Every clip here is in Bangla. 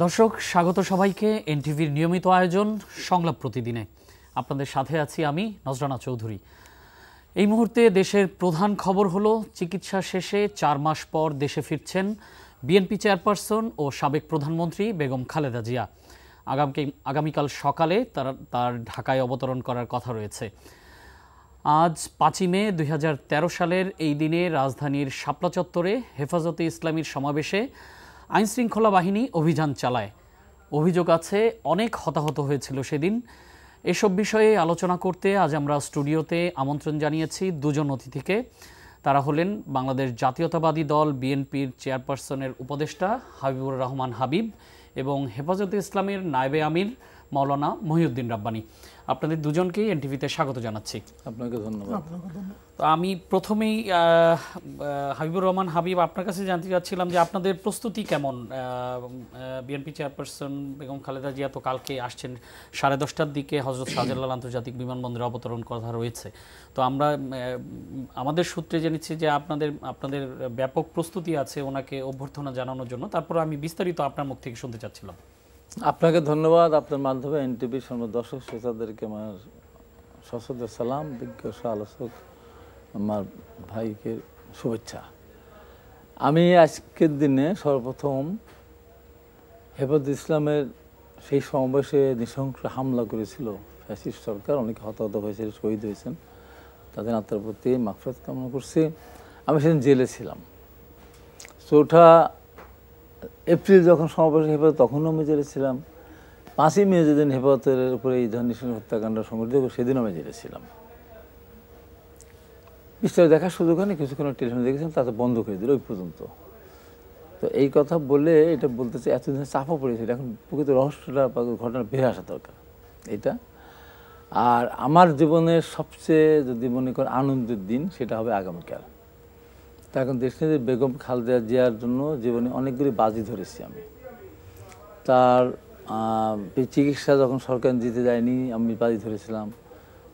দর্শক স্বাগত সবাইকে এনটিভির নিয়মিত আয়োজন সংলাপ প্রতিদিনে। আপনাদের সাথে আছি আমি নজরানা চৌধুরী। এই মুহূর্তে দেশের প্রধান খবর হলো চিকিৎসা শেষে 4 মাস পর দেশে ফিরছেন বিএনপি চেয়ারপারসন ও সাবেক প্রধানমন্ত্রী বেগম খালেদা জিয়া। আগামীকাল সকালে তার ঢাকায় অবতরণ করার কথা রয়েছে। আজ 5 মে 2013 সালের এই দিনে রাজধানীর শাপলা চত্বরে হেফাজতে ইসলামীর সমাবেশে আইনশৃঙ্খলা বাহিনী অভিযান চালায়। অভিযোগ আছে অনেক হতাহত হয়েছিল সেদিন। এসব বিষয়ে আলোচনা করতে আজ আমরা স্টুডিওতে আমন্ত্রণ জানিয়েছি দুজন অতিথিকে। তারা হলেন বাংলাদেশ জাতীয়তাবাদী দল বিএনপির চেয়ারপারসনের উপদেষ্টা হাবিবুর রহমান হাবিব এবং হেফাজতে ইসলামের নায়েবে আমির মাওলানা মহিউদ্দিন রাব্বানী। আপনাদের দুজনকেই এনটিভিতে স্বাগত জানাচ্ছি। আপনাকে ধন্যবাদ। তো আমি প্রথমেই হাবিবুর রহমান হাবিব, আপনার কাছে জানতে চাচ্ছিলাম যে আপনাদের প্রস্তুতি কেমন? বিএনপি চেয়ারপারসন বেগম খালেদা জিয়া তো কালকে আসছেন 10:30টার দিকে হজরত শাহজালাল আন্তর্জাতিক বিমানবন্দরে অবতরণ কথা রয়েছে। তো আমরা আমাদের সূত্রে জেনেছি যে আপনাদের ব্যাপক প্রস্তুতি আছে ওনাকে অভ্যর্থনা জানানোর জন্য। তারপর আমি বিস্তারিত আপনার মুখ থেকে শুনতে চাচ্ছিলাম। আপনাকে ধন্যবাদ। আপনার মাধ্যমে এনটিভির দর্শক শ্রোতাদেরকে আমার সশ্রদ্ধ সালাম, বিজ্ঞ আলোচক আমার ভাইকে শুভেচ্ছা। আমি আজকের দিনে সর্বপ্রথম হেফাজতে ইসলামের সেই সমাবেশে নৃশংস হামলা করেছিল ফ্যাসিস্ট সরকার, অনেকে হতাহত হয়েছিল, শহীদ হয়েছেন, তাদের আত্মার প্রতি মাগফিরাত কামনা করছি। আমি সেদিন জেলে ছিলাম। 4 এপ্রিল যখন সমাবেশ হেফাজত, তখনও আমি জেলে ছিলাম। 5 মে যেদিন হেফাজতের উপরে এই ধরনের হত্যাকাণ্ড সংঘটিত হবে সেদিনও আমি জেলে ছিলাম। বিস্তারিত দেখার সুযোগ হয়নি, কিছুক্ষণ টেলিভিশনে দেখেছিলাম, তাতে বন্ধ করে দিল ওই পর্যন্ত। তো এই কথা বলে এটা বলতে চাই, এতদিন চাপা পড়েছিল, এখন প্রকৃত রহস্যটা বা ঘটনা বের আসা দরকার এটা। আর আমার জীবনের সবচেয়ে যদি মনে করেন আনন্দের দিন, সেটা হবে আগামীকাল। তা এখন দেশনেত্রী বেগম খালেদা জিয়ার জন্য জীবনে অনেকগুলি বাজি ধরেছি আমি। তার চিকিৎসা যখন সরকার দিতে যায়নি, আমি বাজি ধরেছিলাম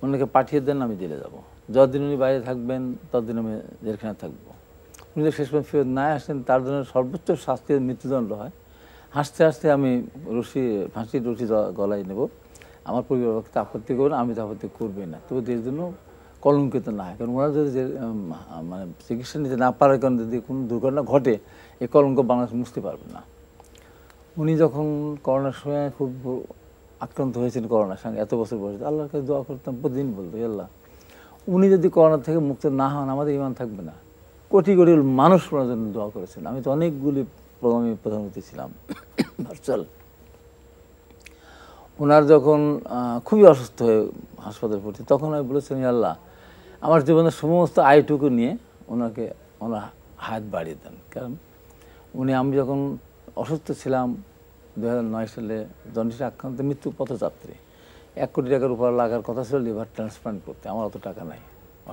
ওনাকে পাঠিয়ে দেন, আমি জেলে যাব। যতদিন উনি বাইরে থাকবেন ততদিন আমি জেলখানায় থাকবো। উনি তো শেষ পর্যন্ত ফেরত না আসেন, তার জন্য সর্বোচ্চ শাস্তির মৃত্যুদণ্ড হয়। হাসতে হাসতে আমি ফাঁসির রশি গলায় নেব। আমার পরিবারকে আপত্তি করবেন, আমি তো আপত্তি করবেই না, তবু এর জন্য কলঙ্কিত না হয়। কারণ ওরা যদি মানে চিকিৎসা নিতে না পারার কারণে যদি কোনো দুর্ঘটনা ঘটে, এই কলঙ্ক বাংলাদেশ মুছতে পারবে না। উনি যখন করোনার সময় খুব আক্রান্ত হয়েছেন, করোনার সঙ্গে এত বছর বয়সে, আল্লাহর কাছে দোয়া করতাম, প্রতিদিন বলতো, আল্লাহ উনি যদি করোনা থেকে মুক্ত না হন আমাদের ইমান থাকবে না। কোটি কোটি মানুষ ওনার জন্য দোয়া করেছেন। আমি তো অনেকগুলি প্রধানমন্ত্রী ছিলাম ভার্চুয়াল। ওনার যখন খুবই অসুস্থ হয়ে হাসপাতালে ভর্তি, তখন আমি বলেছেন, আল্লাহ আমার জীবনের সমস্ত আয়টুকু নিয়ে ওনার হাত বাড়িয়ে দেন। কারণ আমি যখন অসুস্থ ছিলাম 2009 সালে জন্ডিসে আক্রান্ত, মৃত্যু পথযাত্রী, 1 কোটি টাকার উপর লাগার কথা ছিল লিভার ট্রান্সপ্লান্ট করতে। আমার অত টাকা নাই,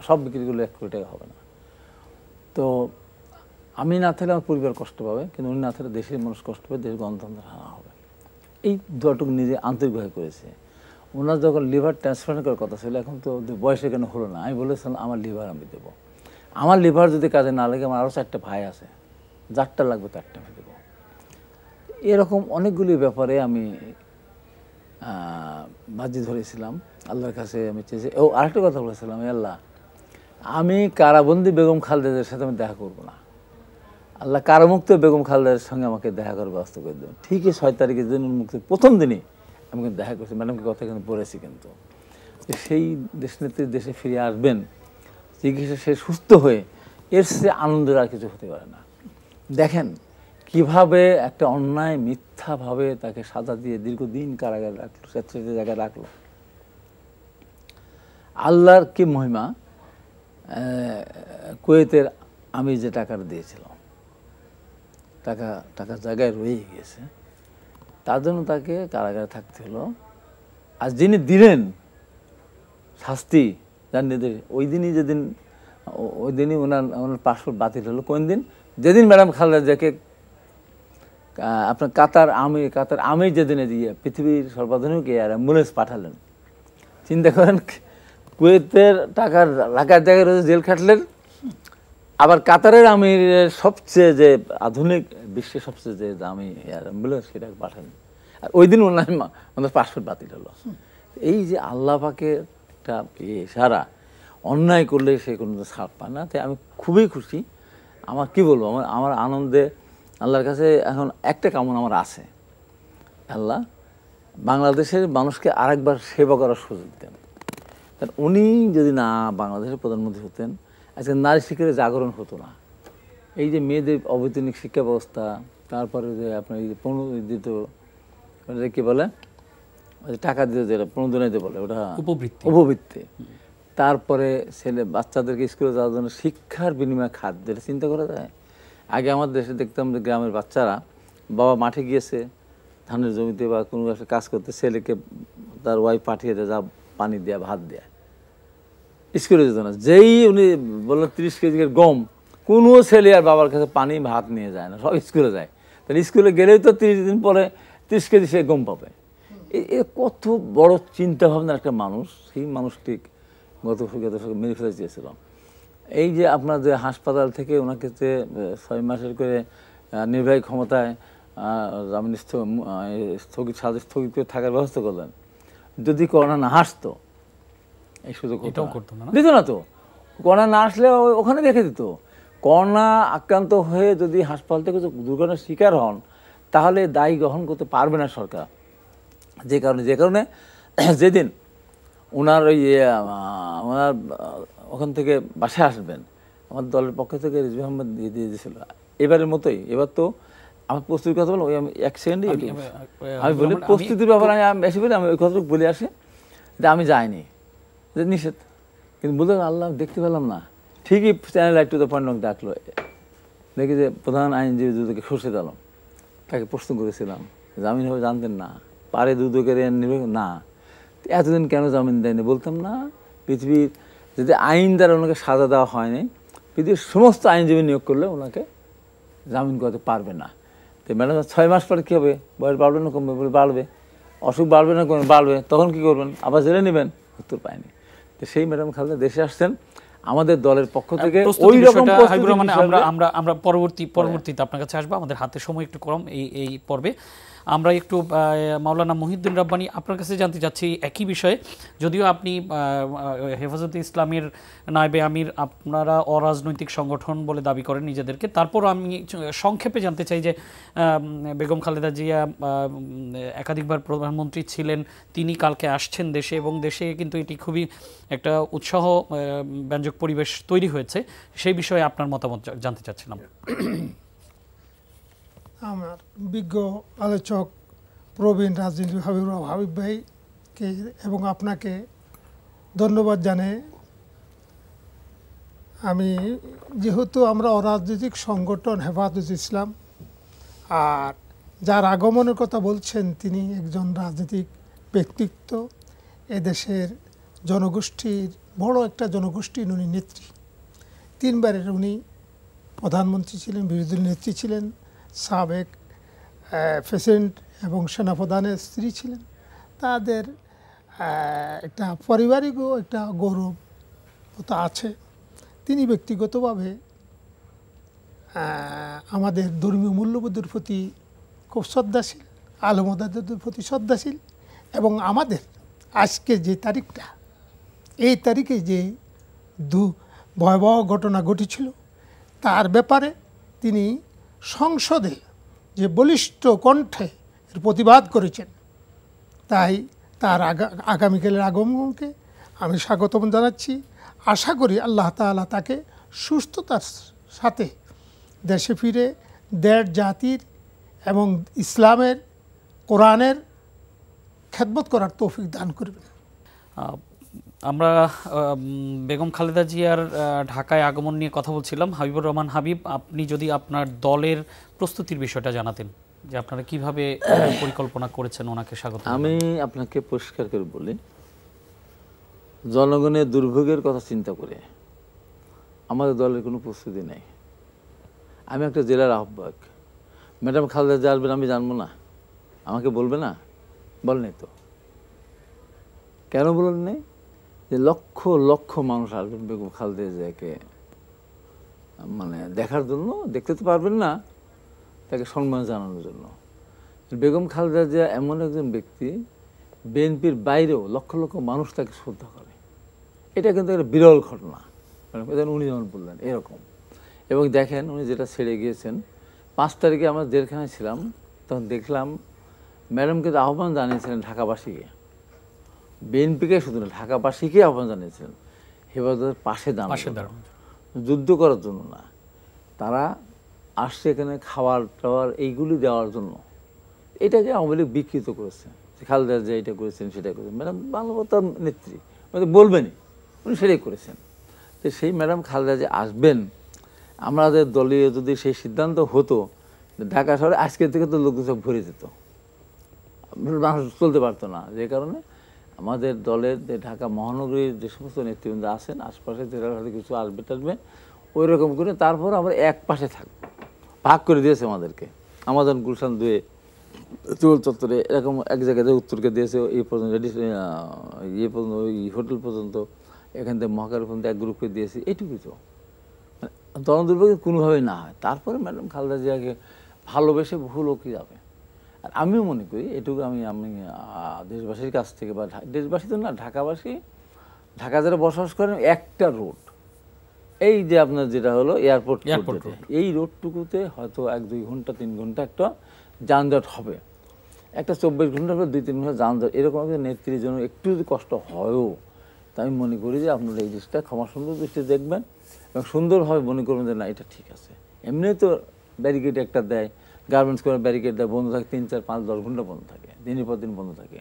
সব বিক্রি করলে 1 কোটি টাকা হবে না। তো আমি না থাকলে আমার পরিবার কষ্ট পাবে, কিন্তু উনি না থাকলে দেশের মানুষ কষ্ট পাবে, দেশের গণতন্ত্র হারা হবে। এই দোয়াটুকু নিজে আন্তরিকভাবে করেছে। ওনার যখন লিভার ট্রান্সপ্লান্ট করার কথা ছিল, এখন তো বয়সে কেন হলো না, আমি বলেছিলাম আমার লিভার আমি দেবো। আমার লিভার যদি কাজে না লাগে, আমার আরও 4টা ভাই আছে, যারটা লাগবে তারটা আমি দেবো। এরকম অনেকগুলি ব্যাপারে আমি বাজি ধরেছিলাম, আল্লাহর কাছে আমি চেয়েছি। ও আরেকটা কথা বলেছিলাম, আল্লাহ আমি কারাবন্দি বেগম খালেদার সাথে আমি দেখা করবো না, আল্লাহ কারামুক্ত বেগম খালেদার সঙ্গে আমাকে দেখা করার ব্যবস্থা করে দেবেন। ঠিকই 6 তারিখে যেদিন মুক্তির প্রথম দিনই আমি কিন্তু দেখা করছি, ম্যাডামকে কথা কিন্তু বলেছি, কিন্তু সেই দেশনেত্রী দেশে ফিরে আসবেন, চিকিৎসা সে সুস্থ হয়ে, এর সে আনন্দের আর কিছু হতে পারে না। দেখেন কিভাবে একটা অন্যায় মিথ্যাভাবে তাকে সাজা দিয়ে দীর্ঘদিন কারাগারে রাখলো, স্বেচ্ছাসেবী জায়গায় রাখলো। আল্লাহর কি মহিমা, কুয়েতের আমি যে টাকাটা দিয়েছিলাম, টাকা জায়গায় রয়ে গিয়েছে, তার জন্য তাকে কারাগারে থাকতে হলো। আর যিনি দিলেন শাস্তি জানিয়ে, ওই দিনই ওনার পাসপোর্ট বাতিল হলো। কোন দিন? যেদিন ম্যাডাম খালেদা জিয়াকে আপনার কাতার আমির যেদিনে দিয়ে পৃথিবীর সর্বাধুনিক এয়ার অ্যাম্বুলেন্স পাঠালেন। চিন্তা করেন, কুয়েতের টাকার রাখার জায়গায় রয়েছে জেল খাটলেন, আবার কাতারের আমির সবচেয়ে যে আধুনিক বিশ্বের সবচেয়ে যে দামি এয়ার অ্যাম্বুলেন্স সেটা পাঠান, আর ওই দিন ওনার পাসপোর্ট বাতিল হলো। এই যে আল্লাহ পাকের একটা সারা অন্যায় করলে সে কোনো ছাড় পায় না। তাই আমি খুবই খুশি। আমার কি বলবো, আমার আনন্দে আল্লাহর কাছে এখন একটা কামনা আমার আছে, আল্লাহ বাংলাদেশের মানুষকে আরেকবার সেবা করার সুযোগ দেন। কারণ উনি যদি না বাংলাদেশের প্রধানমন্ত্রী হতেন, আজকে নারী শিক্ষার জাগরণ হতো না। এই যে মেয়েদের অবৈতনিক শিক্ষা ব্যবস্থা, তারপরে যে আপনার এই যে প্রণোদিত কী বলে, টাকা দিতে যেটা প্রণোদনাইতে বলে, ওটা উপবৃত্তি, তারপরে ছেলে বাচ্চাদেরকে স্কুলে যাওয়ার জন্য শিক্ষার বিনিময়ে খাদ্য, এটা চিন্তা করা যায়? আগে আমাদের দেশে দেখতাম যে গ্রামের বাচ্চারা বাবা মাঠে গিয়েছে ধানের জমিতে বা কোনো কাজ করতে, ছেলেকে তার ওয়াইফ পাঠিয়ে দেয়, যা পানি দেয়া ভাত দেয়া, স্কুলে যেত না। যেই উনি বললেন 30 কেজির গম, কোনো ছেলে আর বাবার কাছে পানি ভাত নিয়ে যায় না, সব স্কুলে যায়। তাহলে স্কুলে গেলেই তো 30 দিন পরে 30 কেজি সে গম পাবে। এ কত বড় চিন্তা ভাবনা একটা মানুষ, সেই মানুষটি গত মেরে ফেলে চেয়েছিলাম। এই যে আপনার যে হাসপাতাল থেকে ওনাকে যে 6 মাসের করে নির্বাহী ক্ষমতায় জামিন স্থগিত করে থাকার ব্যবস্থা করলেন, যদি করোনা না আসতো এই সুযোগ দিত না তো। করোনা না আসলে ওখানে রেখে দিত। করোনা আক্রান্ত হয়ে যদি হাসপাতাল থেকে দুর্ঘটনার শিকার হন, তাহলে দায়ী গ্রহণ করতে পারবে না সরকার। যে কারণে যেদিন ওনার ওনার ওখান থেকে বাসায় আসবেন, আমার দলের পক্ষ থেকে রিজভী আহমেদ দিয়ে দিয়েছিল এবারের মতোই। এবার তো আমার প্রস্তুতির কথা বলো, আমি 1 সেকেন্ডে আমি বলি প্রস্তুতির ব্যাপারে আমি বেশি বলি, আমি ওই কথাটুকু বলে আসি যে আমি যাইনি, যে নিষেধ, কিন্তু বলতে আল্লাহ দেখতে পেলাম না। ঠিকই channel light to the point ডাকলো, দেখি যে প্রধান আইনজীবী দুদকে খুরশিদ আলম, তাকে প্রশ্ন করেছিলাম জামিন হবে জানতেন না, পারে দুদকের নিবে না, এতদিন কেন জামিন দেয়নি? বলতাম না, পৃথিবীর যদি আইন দ্বারা ওনাকে সাজা দেওয়া হয়নি, পৃথিবীর সমস্ত আইনজীবী নিয়োগ করলে ওনাকে জামিন করতে পারবে না। তো ম্যাডাম 6 মাস পরে কী হবে? বয়স বাড়বে না কমবে? বলে বাড়বে। অসুখ বাড়বে না কমবে? বাড়বে। তখন কী করবেন? আবার জেলে নেবেন? উত্তর পায়নি। তো সেই ম্যাডাম খালেদা দেশে আসছেন আমাদের দলের পক্ষ থেকে। ওই রকম আমরা পরবর্তীতে আপনার কাছে আসবো, আমাদের হাতে সময় একটু কম এই পর্বে। আমরা একটু মাওলানা মহিউদ্দিন রাব্বানী আপনার কাছে জানতে চাচ্ছি একই বিষয়ে, যদিও আপনি হেফাজতে ইসলামের নায়েবে আমির, আপনারা অরাজনৈতিক সংগঠন বলে দাবি করেন নিজেদেরকে, তারপর আমি সংক্ষেপে জানতে চাই যে বেগম খালেদা জিয়া একাধিকবার প্রধানমন্ত্রী ছিলেন, তিনি কালকে আসছেন দেশে, এবং দেশে কিন্তু এটি খুবই একটা উৎসাহ ব্যঞ্জক পরিবেশ তৈরি হয়েছে, সেই বিষয়ে আপনার মতামত জানতে চাচ্ছিলাম। আমার বিজ্ঞ আলোচক প্রবীণ রাজনীতি হাবিব ভাইকে এবং আপনাকে ধন্যবাদ জানাই। আমি যেহেতু আমরা অরাজনৈতিক সংগঠন হেফাজত ইসলাম, আর যার আগমনের কথা বলছেন তিনি একজন রাজনৈতিক ব্যক্তিত্ব, এদেশের জনগোষ্ঠীর বড় একটা জনগোষ্ঠীর উনি নেত্রী। 3 বারের উনি প্রধানমন্ত্রী ছিলেন, বিরোধী নেত্রী ছিলেন, সাবেক প্রেসিডেন্ট এবং সেনাপ্রধানের স্ত্রী ছিলেন। তাদের একটা পারিবারিকও একটা গৌরবতা আছে। তিনি ব্যক্তিগতভাবে আমাদের ধর্মীয় মূল্যবোধের প্রতি খুব শ্রদ্ধাশীল, আলমদাদের প্রতি শ্রদ্ধাশীল, এবং আমাদের আজকে যে তারিখটা, এই তারিখে যে ভয়াবহ ঘটনা ঘটেছিল তার ব্যাপারে তিনি সংসদে যে বলিষ্ঠ কণ্ঠে এর প্রতিবাদ করেছেন, তাই তার আগামীকালের আগমনকে আমি স্বাগতম জানাচ্ছি। আশা করি আল্লাহ তাআলা তাকে সুস্থতার সাথে দেশে ফিরে দেশ জাতির এবং ইসলামের কোরআনের খেদমত করার তৌফিক দান করবেন। আমরা বেগম খালেদা জিয়ার ঢাকায় আগমন নিয়ে কথা বলছিলাম। হাবিবুর রহমান হাবিব, আপনি যদি আপনার দলের প্রস্তুতির বিষয়টা জানাতেন, যে আপনারা কিভাবে পরিকল্পনা করেছেন ওনাকে স্বাগত। আমি আপনাকে পরিষ্কার করে বলি, জনগণের দুর্ভোগের কথা চিন্তা করে আমাদের দলের কোনো প্রস্তুতি নেই। আমি একটা জেলার আহ্বায়ক, ম্যাডাম খালেদা জিয়া আসবেন আমি জানবো না? আমাকে বলবে না? বলেনি তো। কেন বলেন নেই? যে লক্ষ লক্ষ মানুষ আসবেন বেগম খালেদা জিয়াকে মানে দেখার জন্য, দেখতে তো পারবেন না, তাকে সম্মান জানানোর জন্য। বেগম খালেদা জিয়া এমন একজন ব্যক্তি, বিএনপির বাইরেও লক্ষ লক্ষ মানুষ তাকে শ্রদ্ধা করে। এটা কিন্তু একটা বিরল ঘটনা, উনি যেমন বললেন এরকম। এবং দেখেন উনি যেটা ছেড়ে গিয়েছেন, 5 তারিখে আমরা জেলখানায় ছিলাম, তখন দেখলাম ম্যাডামকে তো আহ্বান জানিয়েছিলেন ঢাকাবাসীকে, বিএনপিকে শুধু না ঢাকাবাসীকে আহ্বান জানিয়েছিলেন হেফাজতের পাশে দাঁড়ানো, যুদ্ধ করার জন্য না। তারা আসছে এখানে খাবার টাওয়ার এইগুলি দেওয়ার জন্য। এটাকে আওয়ামী লীগ বিকৃত করেছে, খালেদা জিয়া এটা করেছেন সেটা করেছেন। ম্যাডাম মানবতার নেত্রী, মানে বলবেনই, উনি সেটাই করেছেন। তো সেই ম্যাডাম খালেদা জিয়া আসবেন, আমাদের দলীয় যদি সেই সিদ্ধান্ত হতো, ঢাকা শহরে আজকের থেকে তো লোক সব ভরে যেত, মানুষ চলতে পারতো না। যে কারণে আমাদের দলের যে ঢাকা মহানগরীর যে সমস্ত নেতৃবৃন্দ আছেন, আশপাশে জেলার হয়তো কিছু আসবে টাসবে, ওই রকম করে তারপর আমরা এক পাশে থাকবো, ভাগ করে দিয়েছে আমাদেরকে। আমাদের গুলশান 2 চুল চত্বরে এরকম এক জায়গায় উত্তরকে দিয়েছে, এই পর্যন্ত ইয়ে পর্যন্ত ওই হোটেল পর্যন্ত, এখান থেকে মহাকার পর্যন্ত এক গ্রুপকে দিয়েছি। এইটুকুই তো, দল দুর্ভাগ্য কোনোভাবেই না হয়। তারপরে ম্যাডাম খালেদা জিয়াকে ভালোবেসে বহু লোকই যাবে। আর আমিও মনে করি এটুকু আমি দেশবাসীর কাছ থেকে, বা দেশবাসী তো না, ঢাকাবাসী, ঢাকা যারা বসবাস করেন, একটা রোড, এই যে আপনার যেটা হলো এয়ারপোর্ট, এই রোডটুকুতে হয়তো 1-2 ঘন্টা 3 ঘন্টা একটা যানজট হবে। একটা 24 ঘন্টা পর 2-3 ঘন্টা যানজট, এরকম একটা নেত্রীর জন্য একটু যদি কষ্ট হয়ও, তা আমি মনে করি যে আপনারা এই জিনিসটা ক্ষমা সুন্দর দৃষ্টি দেখবেন এবং সুন্দরভাবে মনে করবেন যে না এটা ঠিক আছে। এমনি তো ব্যারিকেড একটা দেয়, গার্মেন্টস করে ব্যারিকেড দেয়, বন্ধ থাকে 3, 4, 5, 10 ঘন্টা বন্ধ থাকে, দিনের পর দিন বন্ধ থাকে।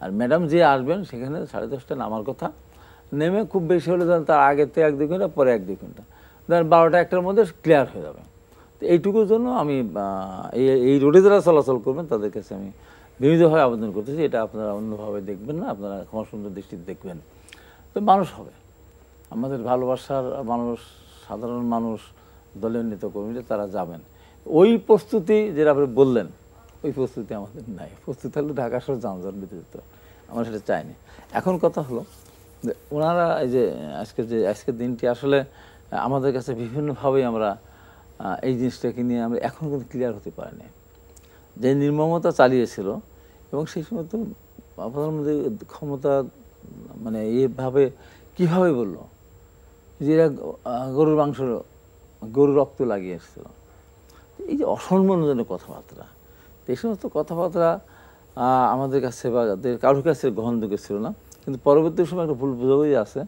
আর ম্যাডাম যে আসবেন সেখানে 10:30টায় নামার কথা, নেমে খুব বেশি হলে তার আগের থেকে 1-2 ঘন্টা, পরে 1-2 ঘন্টা, ধরেন 12টা-1টার মধ্যে ক্লিয়ার হয়ে যাবে। তো এইটুকুর জন্য আমি এই রোডে যারা চলাচল করবেন তাদের কাছে আমি বিনীতভাবে আবেদন করতেছি, এটা আপনারা অন্যভাবে দেখবেন না, আপনারা ক্ষমা সুন্দর দৃষ্টিতে দেখবেন। তো মানুষ হবে, আমাদের ভালোবাসার মানুষ, সাধারণ মানুষ, দলীয় নেতাকর্মীরা তারা যাবেন। ওই প্রস্তুতি যেটা আপনি বললেন, ওই প্রস্তুতি আমাদের নাই। প্রস্তুতি হলে ঢাকা শহর যানজট বেঁধে যেত, আমরা সেটা চাইনি। এখন কথা হলো যে ওনারা এই যে আজকের দিনটি আসলে আমাদের কাছে বিভিন্নভাবেই আমরা এই জিনিসটাকে নিয়ে আমরা এখনও কিন্তু ক্লিয়ার হতে পারিনি। যে নির্মমতা চালিয়েছিল, এবং সেই সময় তো প্রধানমন্ত্রী ক্ষমতা মানে এইভাবে কীভাবে বলল যে এরা গরুর মাংস, গরুর রক্ত লাগিয়ে এসেছিল, এই যে অসম্মানজনক কথাবার্তা, এই সমস্ত কথাবার্তা আমাদের কাছে বা কারোর কাছে গ্রহণযোগ্য ছিল না। কিন্তু পরবর্তী সময় একটা ভুল বোঝাবুঝি আছে,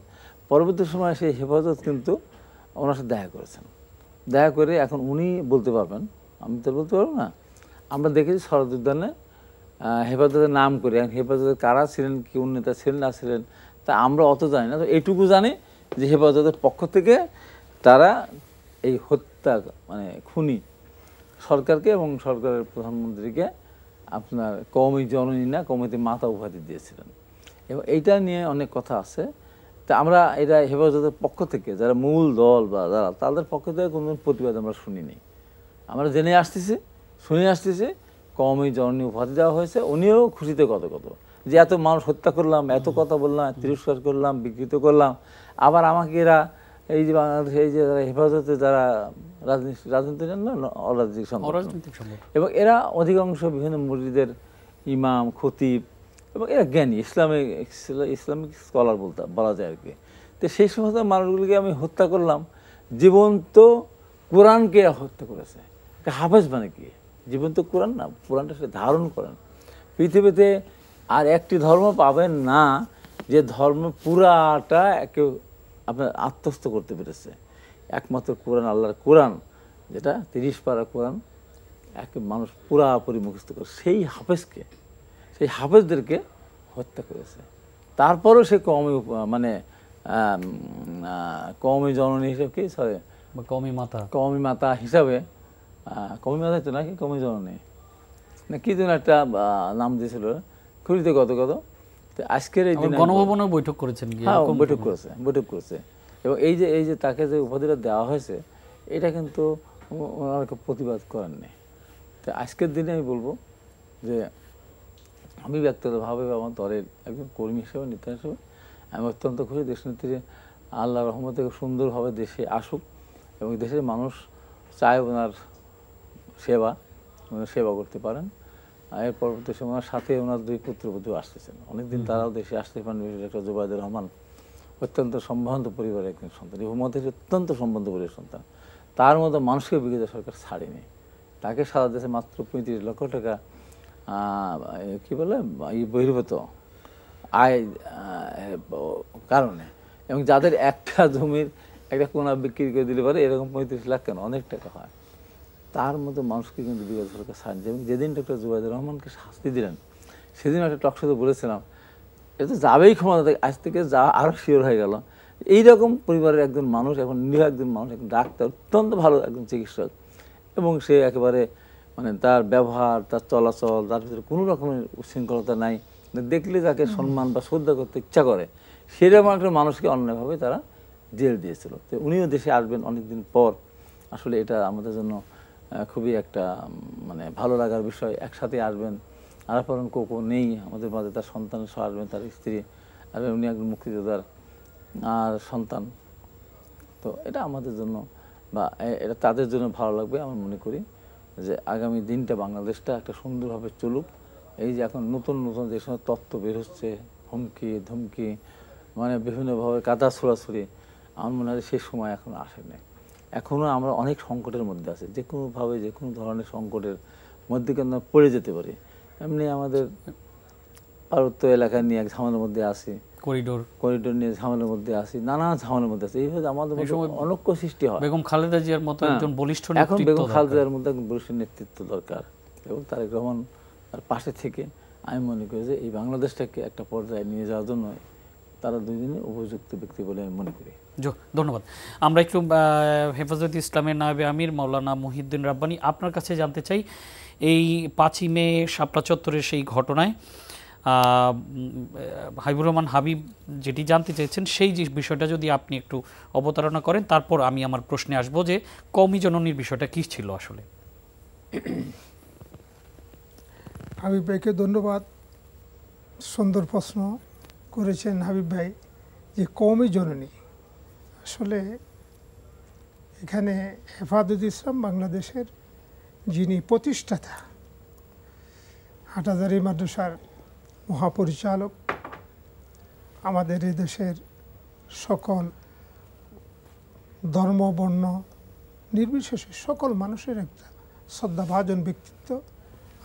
পরবর্তী সময় সেই হেফাজত কিন্তু ওনার সাথে দেখা করেছেন, দেখা করে এখন উনি বলতে পারবেন, আমি তো বলতে পারবো না। আমরা দেখেছি শরৎ উদ্যানে হেফাজতের নাম করে, হেফাজতের কারা ছিলেন, কি নেতা ছিলেন না ছিলেন তা আমরা অত জানি না। তো এইটুকু জানি যে হেফাজতের পক্ষ থেকে তারা এই হত্যা মানে খুনি সরকারকে এবং সরকারের প্রধানমন্ত্রীকে আপনার কওমি জননী না কওমিতে মাতা উপাধি দিয়েছিলেন, এবং এইটা নিয়ে অনেক কথা আছে। তা আমরা এটা হেফাজতের পক্ষ থেকে যারা মূল দল বা যারা, তাদের পক্ষ থেকে কোনো প্রতিবাদ আমরা শুনিনি। আমরা জেনে আসতেছি, শুনে আসতেছি কওমি জননী উপাধি দেওয়া হয়েছে। উনিও খুশিতে কত যে এত মানুষ হত্যা করলাম, এত কথা বললাম, তিরস্কার করলাম, বিকৃত করলাম। আবার আমাকে এরা এই যে বাংলাদেশে এই যে হেফাজতে যারা রাজনীতি অরাজনৈতিক সংগঠন, এবং এরা অধিকাংশ বিভিন্ন মসজিদের ইমাম, খতিব, এবং এরা জ্ঞানী, ইসলামিক স্কলার বলা যায় আর কি। তো সেই সমস্ত মানুষগুলিকে আমি হত্যা করলাম। জীবন্ত কোরআনকে হত্যা করেছে, হাফেজ মানে কি? জীবন্ত কোরআন না, কোরআনটা সে ধারণ করেন। পৃথিবীতে আর একটি ধর্ম পাবেন না যে ধর্ম পুরাটা কেউ আপনার আত্মস্থ করতে পেরেছে। একমাত্র কোরআন, আল্লাহর কোরআন, যেটা 30 পারা কোরআন এক মানুষ পুরাপুরি মুখস্থ করে, সেই হাফেজকে, সেই হাফেজদেরকে হত্যা করেছে। তারপরও সে কওমি মানে কওমি জননী হিসেবে কি সরি কওমি মাতা হিসাবে, কওমি মাতা তো নাকি কওমি জননী না কি যেন একটা নাম দিয়েছিল, খুঁজিতে কত আজকের এই দিনে গণভবনে বৈঠক করেছেন, বৈঠক করেছে। এবং এই যে তাকে যে উপাধিটা দেওয়া হয়েছে, এটা কিন্তু ওনারা প্রতিবাদ করেননি। তো আজকের দিনে আমি বলবো যে আমি ব্যক্তিগতভাবে আমার দলের একজন কর্মী হিসেবে, নেতা হিসেবে আমি অত্যন্ত খুশি দেশনেত্রী আল্লাহ রহমতে সুন্দরভাবে দেশে আসুক এবং দেশের মানুষ চায় ওনার সেবা, উনি সেবা করতে পারেন। এর পরবর্তী সময় ওনার সাথে ওনার 2 পুত্রবধূ আসতেছেন, অনেকদিন তারাও দেশে আসতে পারেন। ডক্টর জুবাইদুর রহমান অত্যন্ত সম্ভ্রান্ত পরিবারের একজন সন্তান, এই মধ্যে অত্যন্ত সম্ভ্রান্ত পরিবারের সন্তান। তার মতো মানুষকে বিগত সরকার ছাড়েনি। তাকে সারা দেশে মাত্র 35 লক্ষ টাকা কি বলে বহির্ভূত আয় কারণে, এবং যাদের একটা জমির একটা কোনা বিক্রি করে দিলে পারে এরকম 35 লাখ কেন, অনেক টাকা হয়। তার মতো মানুষকে কিন্তু বিগত সরকার ছাড়েন। এবং যেদিন ডক্টর জুবাইদুর রহমানকে শাস্তি দিলেন সেদিন একটা টকশোতে বলেছিলাম এটা তো যাবেই ক্ষমতা থেকে, আজ থেকে যা আরও শিওর হয়ে গেল। এইরকম পরিবারের একজন মানুষ, এখন নিরীহ একজন মানুষ, একজন ডাক্তার, অত্যন্ত ভালো একজন চিকিৎসক, এবং সে একেবারে মানে তার ব্যবহার, তার চলাচল, তার ভিতরে কোনো রকমের উচ্ছৃঙ্খলতা নাই, দেখলে তাকে সম্মান বা শ্রদ্ধা করতে ইচ্ছা করে, সেরকম একটা মানুষকে অন্যায়ভাবে তারা জেল দিয়েছিল। তো উনিও দেশে আসবেন অনেকদিন পর। আসলে এটা আমাদের জন্য খুবই একটা মানে ভালো লাগার বিষয়। একসাথে আসবেন, আরাফারুন কোকো নেই আমাদের মাঝে, তার সন্তান সহ আসবেন, তার স্ত্রী আসবেন, উনি একজন মুক্তিযোদ্ধার আর সন্তান। তো এটা আমাদের জন্য বা এটা তাদের জন্য ভালো লাগবে। আমি মনে করি যে আগামী দিনটা বাংলাদেশটা একটা সুন্দরভাবে চলুক। এই যে এখন নতুন নতুন যে সময় তত্ত্ব বের হচ্ছে, হুমকি ধমকি, মানে বিভিন্নভাবে কাদা ছোড়াছুড়ি, আমার মনে হয় সেই সময় এখনো আসেনি। এখনও আমরা অনেক সংকটের মধ্যে আছি, যে কোনোভাবে যে কোনো ধরনের সংকটের মধ্যে কিন্তু পড়ে যেতে পারি। এমনি আমাদের পার্বত্য এলাকা নিয়ে এক ঝামেলার মধ্যে আছি, করিডোর নিয়ে ঝামেলার মধ্যে আছি, নানা ঝামেলার মধ্যে আছি। এইভাবে আমাদের অনৈক্য সৃষ্টি হয়। বেগম খালেদা জিয়ার মতো একজন বলিষ্ঠ এখন বেগম খালেদা জিয়ার মধ্যে একজন বলিষ্ঠ নেতৃত্ব দরকার, এবং তারেক রহমান তার পাশে থেকে আমি মনে করি যে এই বাংলাদেশটাকে একটা পর্যায়ে নিয়ে যাওয়ার জন্য তারা দুজনে উপযুক্ত ব্যক্তি বলে আমি মনে করি। ধন্যবাদ। আমরা একটু হেফাজত ইসলামের নায়েবে আমির মাওলানা মহিউদ্দিন রাব্বানী, আপনার কাছে জানতে চাই এই 5ই মে শাপলা চত্বরের সেই ঘটনায় হাবিবুর রহমান হাবিব যেটি জানতে চেয়েছেন সেই যে বিষয়টা যদি আপনি একটু অবতারণা করেন, তারপর আমি আমার প্রশ্নে আসবো যে কওমি জননীর বিষয়টা কী ছিল আসলে। হাবিব ভাইকে ধন্যবাদ, সুন্দর প্রশ্ন করেছেন হাবিব ভাই। যে কওমি জননী, আসলে এখানে হেফাজত ইসলাম বাংলাদেশের যিনি প্রতিষ্ঠাতা, হাটহাজারী মাদ্রাসার মহাপরিচালক, আমাদের এই দেশের সকল ধর্ম বর্ণ নির্বিশেষে সকল মানুষের একটা শ্রদ্ধাভাজন ব্যক্তিত্ব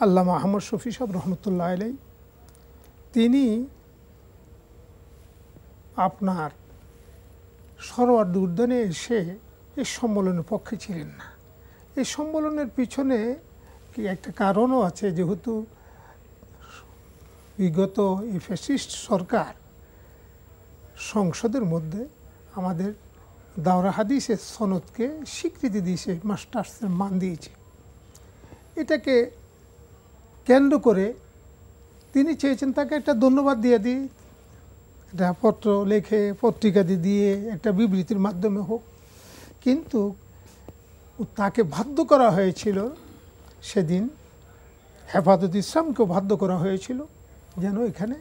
আল্লামা আহমদ শফী সাহেব রহমতুল্লাহ আলাইহি, তিনি আপনার সরোয়ার্দী উদ্যানে এসে এই সম্মেলনের পক্ষে ছিলেন না। এই সম্মেলনের পিছনে কি একটা কারণও আছে, যেহেতু বিগত এই ফ্যাসিস্ট সরকার সংসদের মধ্যে আমাদের দাওরা হাদিসের সনদকে স্বীকৃতি দিয়েছে, মাস্টার্সের মান দিয়েছে। এটাকে কেন্দ্র করে তিনি চেয়েছেন তাকে একটা ধন্যবাদ দিয়ে দিই, একটা পত্র লেখে পত্রিকা দিয়ে একটা বিবৃতির মাধ্যমে হোক, কিন্তু তাকে বাধ্য করা হয়েছিল সেদিন, হেফাজত ইসলামকেও বাধ্য করা হয়েছিল যেন এখানে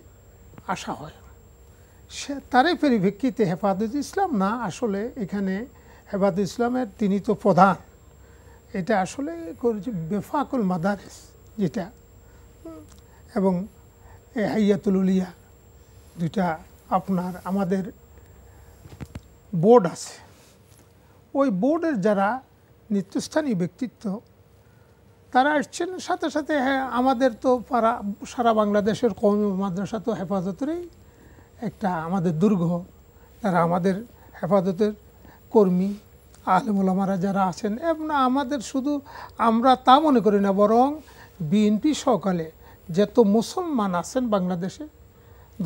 আসা হয়। সে তারই পরিপ্রেক্ষিতে হেফাজত ইসলাম না, আসলে এখানে হেফাজত ইসলামের তিনি তো প্রধান, এটা আসলে করেছে বেফাকুল মাদারেস যেটা, এবং হাইয়াতুল উলিয়া, দুইটা আপনার আমাদের বোর্ড আছে, ওই বোর্ডের যারা নেতৃস্থানীয় ব্যক্তিত্ব তারা আসছেন। সাথে সাথে হ্যাঁ, আমাদের তো সারা বাংলাদেশের কওমি মাদ্রাসা তো হেফাজতেরই একটা আমাদের দুর্গ, তারা আমাদের হেফাজতের কর্মী আলেম ওলামারা যারা আছেন, এবং আমাদের শুধু আমরা তা মনে করি না, বরং বিএনপি সকালে যত মুসলমান আছেন বাংলাদেশে,